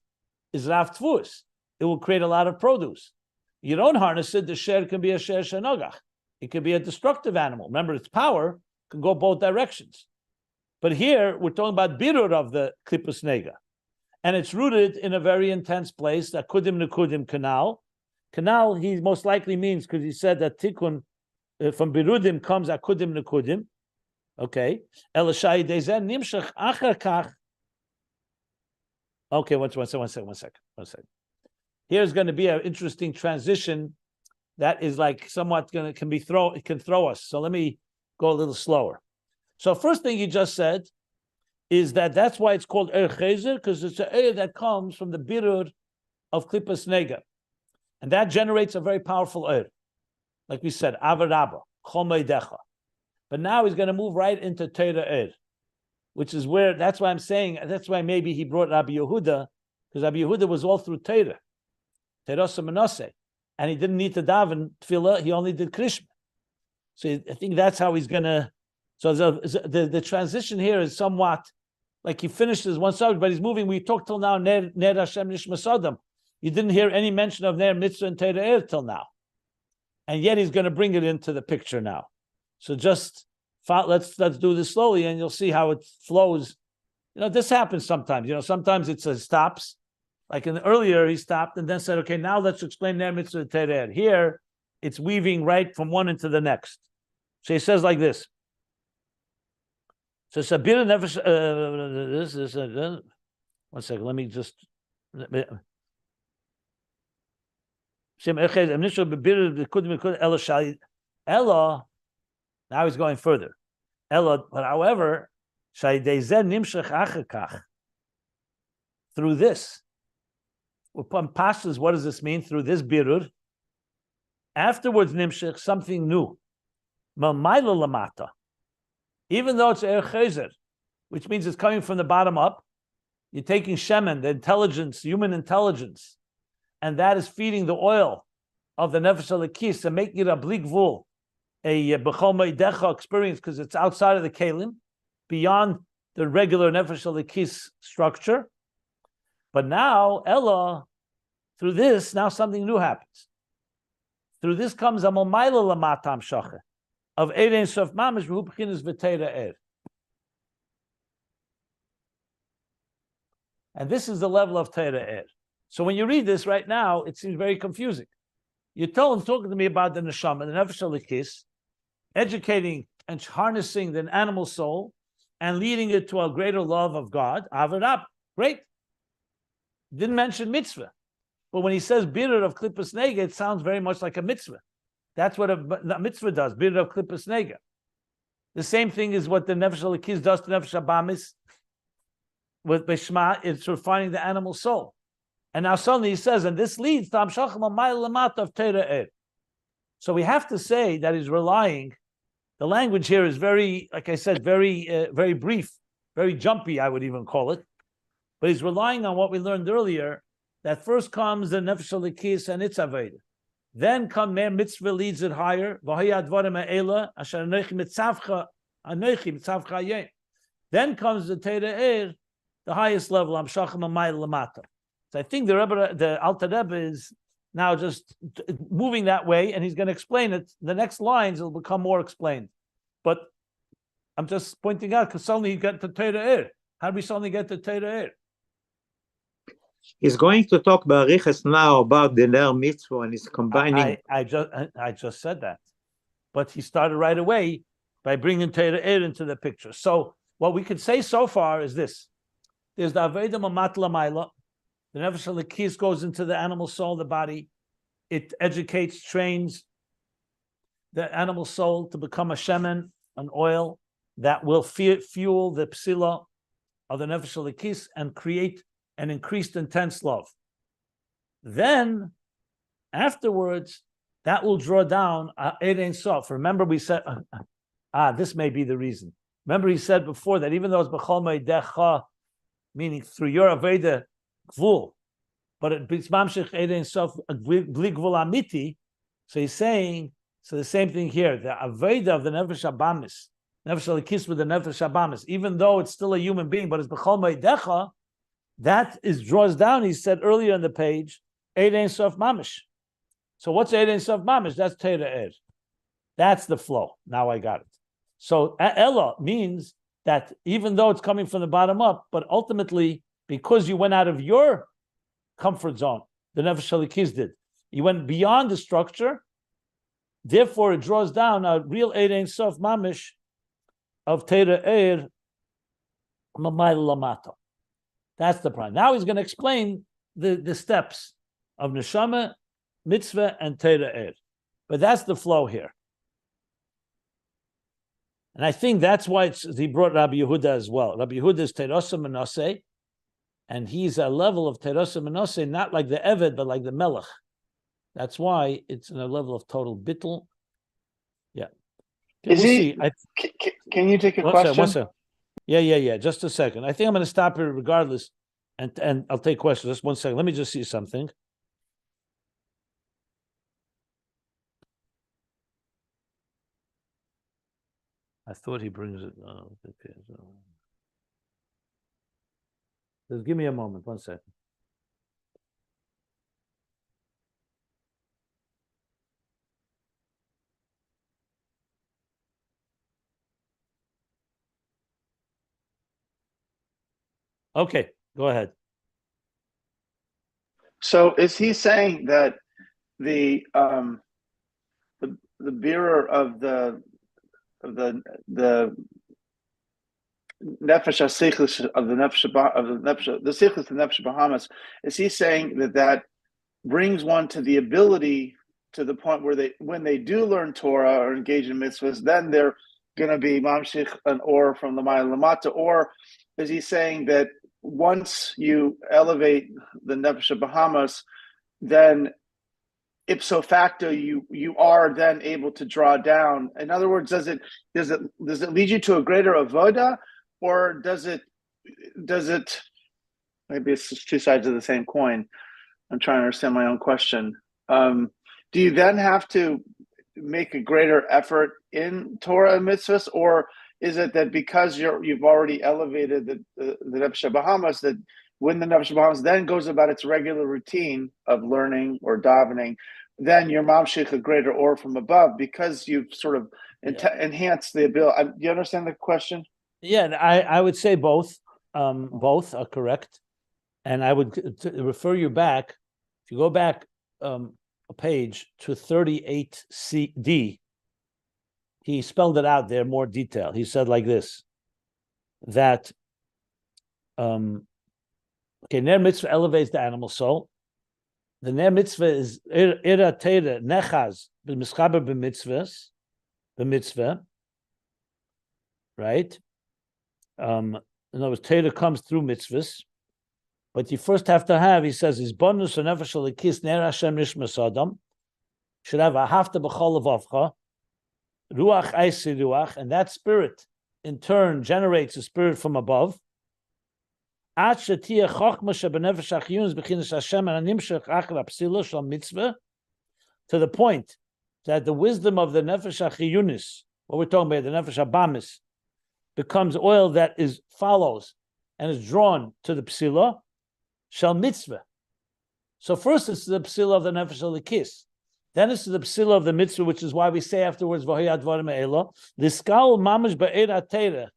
is Rav Tfu's. It will create a lot of produce. You don't harness it, the sher can be a sher shenogach. It could be a destructive animal. Remember, its power can go both directions. But here, we're talking about birur of the klippus nega. And it's rooted in a very intense place, that kudim nekudim canal. Canal, he most likely means, because he said that tikkun from birudim comes akudim nekudim. Okay. Elashai dezen nimshach achar kach Okay, one second. Here's going to be an interesting transition that is like somewhat can throw us. So let me go a little slower. So first thing you just said is that's why it's called Er Chezer, because it's an Er that comes from the birur of Klippas Nega. And that generates a very powerful Er. Like we said, Avarabba, Chomei Decha. But now he's going to move right into Torah Ohr, which is that's why I'm saying, that's why maybe he brought Rabbi Yehuda, because Rabbi Yehuda was all through Torah, Terasa Menase, and he didn't need to daven tefillah, he only did Krishma. So I think that's how he's going to, so the transition here is somewhat, like he finishes one subject, but he's moving, we talked till now, Ner Hashem Nishmas Adam. You didn't hear any mention of Ner Mitzvah and Torah Ohr till now. And yet he's going to bring it into the picture now. So just let's do this slowly, and you'll see how it flows. This happens sometimes. Sometimes it stops. Like earlier, he stopped and then said, "Okay, now let's explain Ner Mitzvah Torah." Here, it's weaving right from one into the next. So he says like this. So Sabir Nefesh. One second. Let me just. Ella. Now he's going further. Ella, but however, through this, upon pashas, what does this mean? Through this birur, afterwards nimshech, something new. Mamayla lamata. Even though it's er chezer, which means it's coming from the bottom up, you're taking shemen, the intelligence, human intelligence, and that is feeding the oil of the nefesh alekis and making it a bligvul, a b'chol me'idecha experience, because it's outside of the kelim, beyond the regular nefesh alekis structure. But now, Ella, through this, now something new happens. Through this comes a momayla lamatam shacher of Erein Sof Mamish v'hu b'chinas v'teira er. And this is the level of Teira Er. So when you read this right now, it seems very confusing. You're talking to me about the neshama, the nefesh alekis, educating and harnessing the animal soul and leading it to a greater love of God. Avarab, great. Didn't mention mitzvah. But when he says birur of Klippas Nega, it sounds very much like a mitzvah. That's what a mitzvah does, birur of Klippas Nega. The same thing is what the nefesh alekis does to nefesh abamis. With Bishma, it's refining the animal soul. And now suddenly he says, and this leads to Amshachim Amayla Lamata of Teira Er. So we have to say that he's relying, the language here is very, like I said, very brief, very jumpy, I would even call it. But he's relying on what we learned earlier, that first comes the Nefesh Alekis and its Aveda. Then come Mer Mitzvah leads it higher. Then comes the Teira Er, the highest level, Amshachim Amayla Lamata. So I think the Alter Rebbe is now just moving that way, and he's going to explain it. The next lines will become more explained. But I'm just pointing out, because suddenly you get to Torah Ohr. How do we suddenly get to Torah Ohr? He's going to talk barichas now about the Ner Mitzvah, and he's combining. I just said that. But he started right away by bringing Torah Ohr into the picture. So what we could say so far is this. There's the Aveda Mamat Lamayla. The Nefesh Alekis goes into the animal soul, the body. It educates, trains the animal soul to become a shemen, an oil that will fuel the psila of the Nefesh Alekis and create an increased intense love. Then, afterwards, that will draw down Erein Sof. Remember we said, this may be the reason. Remember he said before that even though it's B'chol Me'idecha, meaning through your Aveda, Gvul, but it brings Mamshech Erein Sof Bli Gvul Amiti. So he's saying, so the same thing here, the Aveda of the Nefesh Abamis, Nefesh Alekis with the Nefesh Abamis, even though it's still a human being, but it's B'chol Me'idecha, that draws down, he said earlier on the page, Erein Sof Mamish. So what's Erein Sof Mamish? That's Teira Er. That's the flow. Now I got it. So Ella means that even though it's coming from the bottom up, but ultimately, because you went out of your comfort zone, the Nefesh Alekis did. You went beyond the structure, therefore it draws down a real Erein Sof Mamish of Teira Er Mamayla Lamata. That's the problem. Now he's going to explain the steps of neshama, mitzvah, and Torah Ohr. But that's the flow here. And I think that's why he brought Rabbi Yehuda as well. Rabbi Yehuda is Terasa Menaseh, and he's a level of Terasa Menaseh, not like the Eved, but like the Melech. That's why it's in a level of total bittul. Yeah. Is he? Can you take a question? One second. Yeah. Just a second. I think I'm going to stop here regardless, and I'll take questions. Just 1 second. Let me just see something. I thought he brings it. Oh, okay. Just give me a moment. 1 second. Okay, go ahead. So is he saying that the bearer of the nefesh hasichlis of the sichlis and nefesh bahamas, is he saying that brings one to the ability to the point where when they do learn Torah or engage in mitzvahs, then they're going to be mamshich an or from the Maya Lamata? Or is he saying that once you elevate the nefesh bahamas, then ipso facto you are then able to draw down? In other words, does it lead you to a greater avoda, or does it maybe it's just two sides of the same coin? I'm trying to understand my own question. Do you then have to make a greater effort in Torah and mitzvahs, or is it that because you've already elevated the nefesh bahamas, that when the nefesh bahamas then goes about its regular routine of learning or davening, then you're mamshich a greater or from above because you've sort of enhanced the ability? Do you understand the question? Yeah, I would say both. Both are correct. And I would refer you back, if you go back a page to 38CD, he spelled it out there in more detail. He said like this, that, Ner Mitzvah elevates the animal soul. The Ner Mitzvah is Ira Teira Nechaz b'mischaber b'mitzvah, right? In other words, Teira comes through mitzvahs. But you first have to have, he says, is bonus and nefesh alikis ner Hashem nishmas adam. Should have a hafta b'chol levavcha, ruach eisi ruach, and that spirit in turn generates a spirit from above. Ad shetia chochma shebenefesh achiyunis b'chinas Hashem and animshach achra psila shal mitzvah, to the point that the wisdom of the nefesh achiyunis, what we're talking about, the nefesh abamis, becomes oil that follows and is drawn to the psila shall mitzvah. So first it's the psila of the nefesh alikis, then it's the psila of the mitzvah, which is why we say afterwards v'hoyad dvarim eila liskal mamish be'era teira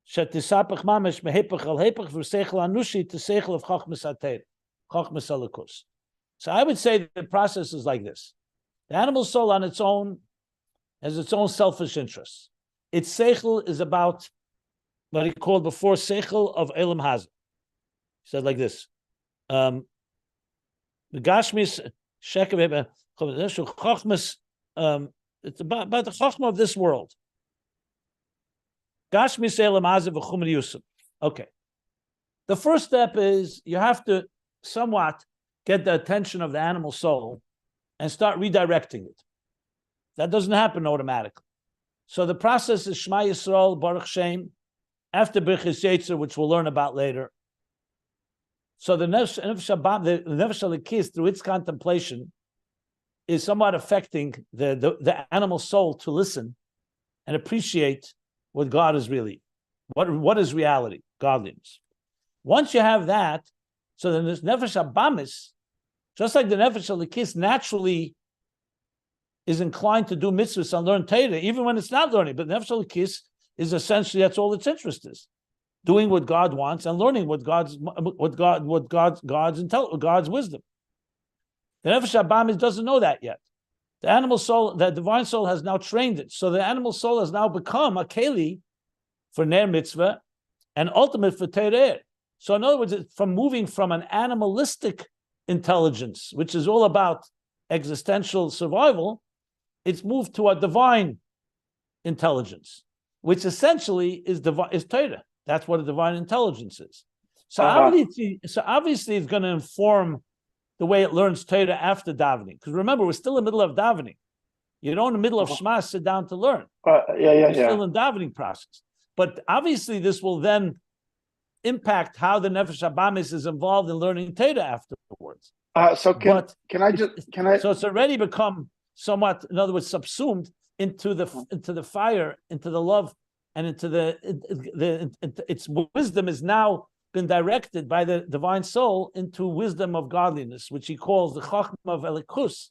shetisapach mamish mehepach al hepach v'seichel anushi to seichel of chachmas ateir chachmas alikus. So I would say the process is like this: the animal soul on its own has its own selfish interests. Its seichel is about what he called before seichel of elam hazeh. He said like this: the gashmis shekem chachmas. It's about the chachma of this world. Gashmis elam hazeh v'chumri yusuf. Okay. The first step is you have to somewhat get the attention of the animal soul and start redirecting it. That doesn't happen automatically. So the process is Shema Yisrael, Baruch Shem, after Birchis Yetzer, which we'll learn about later. So the Nefesh Alikis, through its contemplation, is somewhat affecting the animal soul to listen and appreciate what God is really. What is reality, godliness. Once you have that, so then this Nefesh Abamis, just like the Nefesh Alikis naturally is inclined to do mitzvahs and learn Torah, even when it's not learning. But Nefesh Alikis is essentially, that's all its interest is, doing what God wants and learning God's wisdom. The Nefesh Abamis doesn't know that yet. The animal soul, the divine soul, has now trained it. So the animal soul has now become a keli for Ner Mitzvah and ultimate for Torah. So in other words, it's from moving from an animalistic intelligence, which is all about existential survival, it's moved to a divine intelligence, which essentially is Torah. That's what a divine intelligence is. So obviously it's going to inform the way it learns Torah after davening. Because remember, we're still in the middle of davening. You don't in the middle of Shema sit down to learn. You're still in davening process. But obviously this will then impact how the Nefesh Habamis is involved in learning Torah afterwards. So can I? So it's already become somewhat, in other words, subsumed into the fire, into the love, and into its wisdom is now been directed by the divine soul into wisdom of godliness, which he calls the Chachma of Elikus.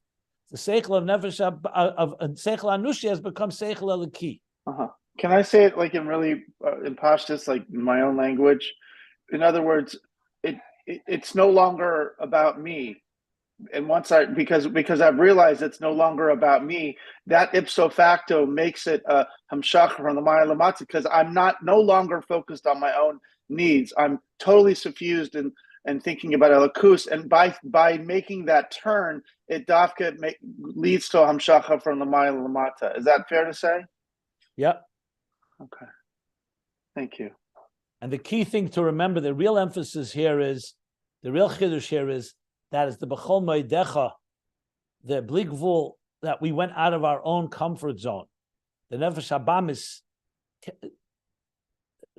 The Seichel of Nefesh of Seichel Anushi has become Seichel Eliki. Can I say it like in really in Pashtus, like in my own language? In other words, it's no longer about me. And once because I've realized it's no longer about me, that ipso facto makes it a hamshach from the Maya Lamatza, because I'm no longer focused on my own needs. I'm totally suffused and thinking about Elikus, and by making that turn, it dafka leads to a hamshacha from the Maya Lamata. Is that fair to say? Yep. Okay. Thank you. And the key thing to remember, the real emphasis here is, the real chiddush here is, that is the bechol moedecha, the bligvul, that we went out of our own comfort zone. The Nefesh Habamis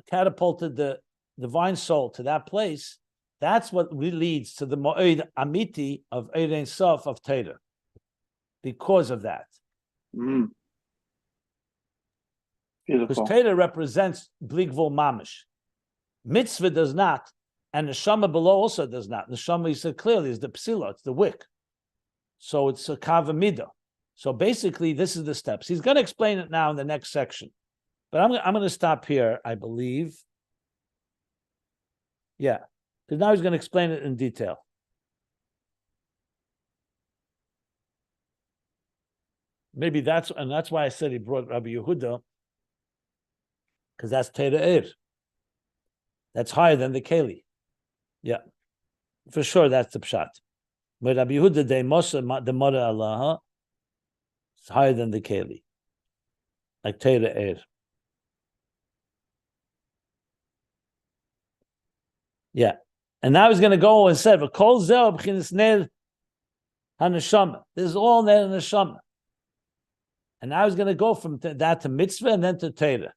catapulted the divine soul to that place. That's what leads to the moed amiti of Eid Ein Sof of Torah. Because of that. Beautiful. Because Torah represents bligvul mamish. Mitzvah does not, and the Neshama below also does not. The Neshama, he said clearly, is the psila, it's the wick. So it's a kavamida. So basically, this is the steps. He's going to explain it now in the next section. But I'm going to stop here, I believe. Yeah, because now he's going to explain it in detail. Maybe that's why I said he brought Rabbi Yehuda, because that's Torah Ohr. That's higher than the Keli. Yeah, for sure that's the pshat. But Rabbi Yehuda de Moshe the Mora Allah, it's higher than the Keli, like Torah Ohr. Yeah, and now he's going to go and say, "V'kol zeh b'chinas ner haneshama." This is all ner haneshama, and now he's going to go from that to mitzvah and then to Torah.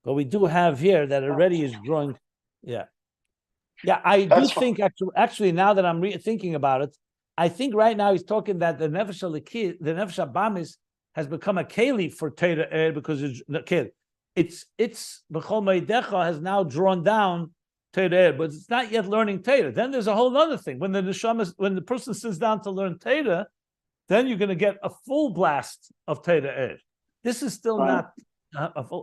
But we do have here that already is drawing. Yeah. I do think actually now that I'm thinking about it, I think right now he's talking that the Nefesh Habamis has become a keli for Torah Ohr, because it's B'chol Moedecha has now drawn down Torah Ohr, but it's not yet learning Torah. Then there's a whole other thing. When the person sits down to learn Torah, then you're going to get a full blast of Torah Ohr. This is still not.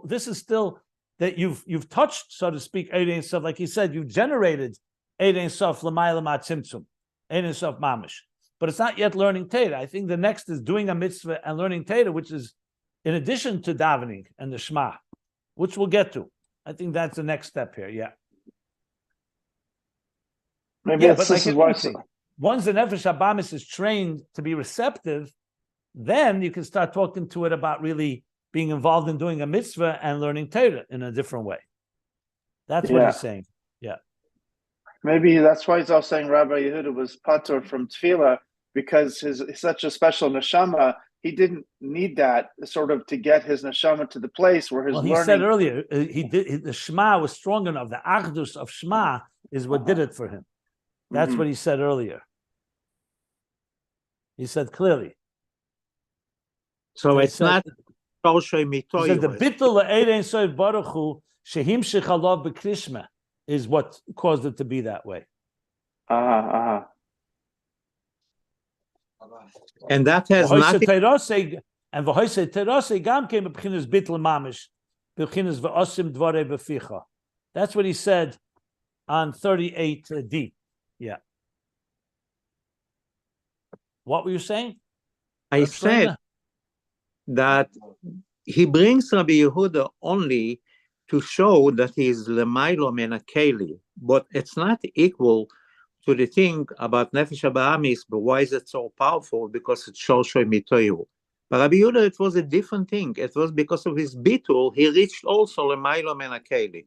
This is still that you've touched, so to speak, Eid Ein Sof, like he said, you've generated Eid Ein Sof l'may l'ma tzimtzum, Eid Ein Sof mamish, but it's not yet learning Torah. I think the next is doing a mitzvah and learning Torah, which is in addition to davening and the Shema, which we'll get to. I think that's the next step here. Yeah. Maybe but this is why. Once the Nefesh Habamis is trained to be receptive, then you can start talking to it about really being involved in doing a mitzvah and learning Torah in a different way. That's what he's saying. Yeah. Maybe that's why he's also saying Rabbi Yehuda was patur from tefillah, because he's such a special neshama. He didn't need that sort of to get his neshama to the place where his learning. He said earlier, the Shema was strong enough. The achdus of Shema is what did it for him. That's what he said earlier. He said clearly. So it's not. He said the bittul Eid Ein Sof Baruch Hu shehim shechalav b'krishma is what caused it to be that way. And that has nothing. And v'hoisei terase gam came b'chinas bittul mamish b'chinas v'osim dvarei b'ficha. That's what he said on 38D. Yeah. What were you saying? I said that he brings Rabbi Yehuda only to show that he is lemailo men akeli, but it's not equal to the thing about Nefesh Abahamis, but why is it so powerful? Because it's Shorsho Mitoyu. But Rabbi Yehuda, it was a different thing. It was because of his bitul, he reached also Lemailo Menakeli.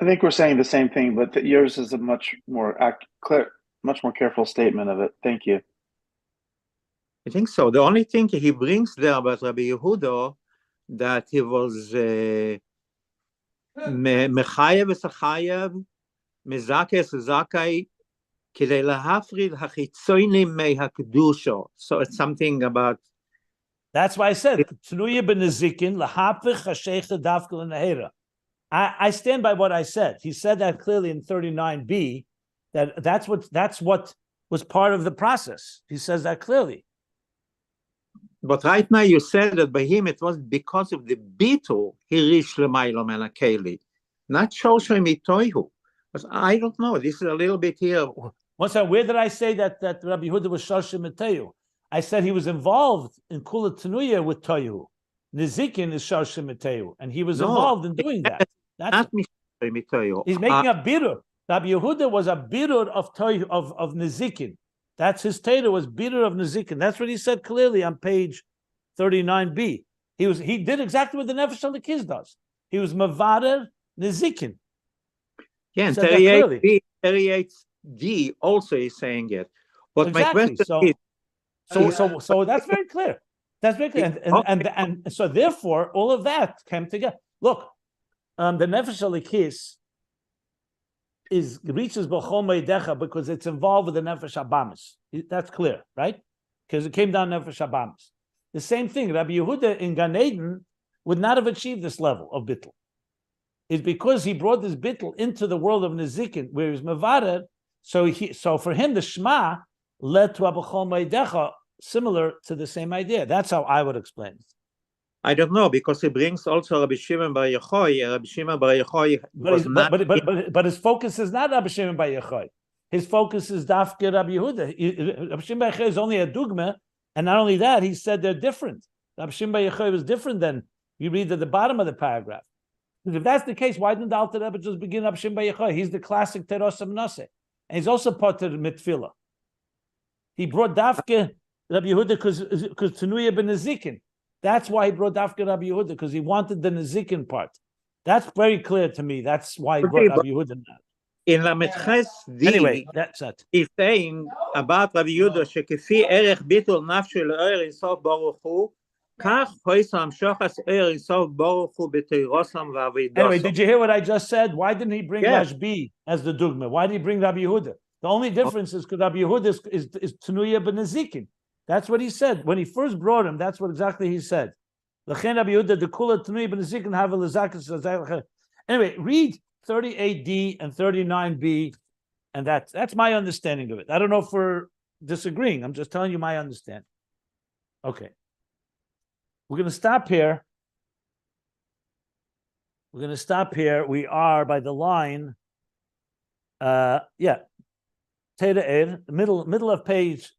I think we're saying the same thing, but yours is a much more clear, much more careful statement of it. Thank you. I think so. The only thing he brings there about Rabbi Yehuda, that he was Mechayev Esachayev, Mezakes Zakai, Kidei Lahafrid Hachitzoinim Mehakdusha. So it's something about. That's why I said Tnuya ben Nezikin lahapich hasheicha dafka l'nehera. I stand by what I said. He said that clearly in 39b. That's what was part of the process. He says that clearly. But right now you said that by him it was because of the bitul he reached Lemailo Menakeli, not Shoshim Itoihu. But I don't know. This is a little bit here. Once again, where did I say that Rabbi Yehuda was Shoshim Itoihu? I said he was involved in Kula Tanuya with Tohu. Nizikin is Shoshim Itoihu, and he was involved in doing that. That's he's making a birur. Rabbi Yehuda was a birur of Tohu of Nizikin. That's his Torah was birur of Nizikin. That's what he said clearly on page 39b. He did exactly what the Nefesh HaLekiz does. He was Mavarer Nizikin. Yeah, and 38d also is saying it. But exactly. My question so that's very clear. That's very clear. And so therefore all of that came together. Look, the Nefesh HaLekiz reaches B'chol Meidecha because it's involved with the Nefesh Abamis. That's clear, right? Because it came down Nefesh Abamis. The same thing, Rabbi Yehuda in Gan Eden would not have achieved this level of bittul. It's because he brought this bittul into the world of Nezikin, where he's Mevarer. So for him, the Shema led to B'chol Meidecha, similar to the same idea. That's how I would explain it. I don't know, because he brings also Rabbi Shimon Bar Yochai. Rabbi Shimon Bar Yochai was but his focus is not Rabbi Shimon Bar Yochai. His focus is Dafke Rabbi Yehuda. Rabbi Shimon Bar Yochai is only a dugma, and not only that, he said they're different. Rabbi Shimon Bar Yochai was different than you read at the bottom of the paragraph. Because if that's the case, why didn't the Alter Rebbe just begin Rabbi Shimon Bar Yochai? He's the classic Teros Mnase, and he's also part of the Mitfila. He brought Dafke Rabbi Yehuda because Tanuya ben Nezikin. That's why he brought Dafka Rabbi Yehuda, because he wanted the Nezikin part. That's very clear to me. That's why he brought Rabbi Yehuda. In Lametches D, anyway, that's it. He's saying about Rabbi Yehuda, shekefi erech bitul nafshu le'er insof baruch hu, kach hoisam shochas er insof baruch hu b'teirosam v'avidosam. Anyway, did you hear what I just said? Why didn't he bring Rashbi as the dugma? Why did he bring Rabbi Yehuda? The only difference is because Rabbi Yehuda is Tanuya ben Nezikin. That's what he said. When he first brought him, that's what exactly he said. Anyway, read 38d and 39b, and that's my understanding of it. I don't know if we're disagreeing. I'm just telling you my understanding. Okay. We're going to stop here. We are by the line. Torah Ohr, middle of page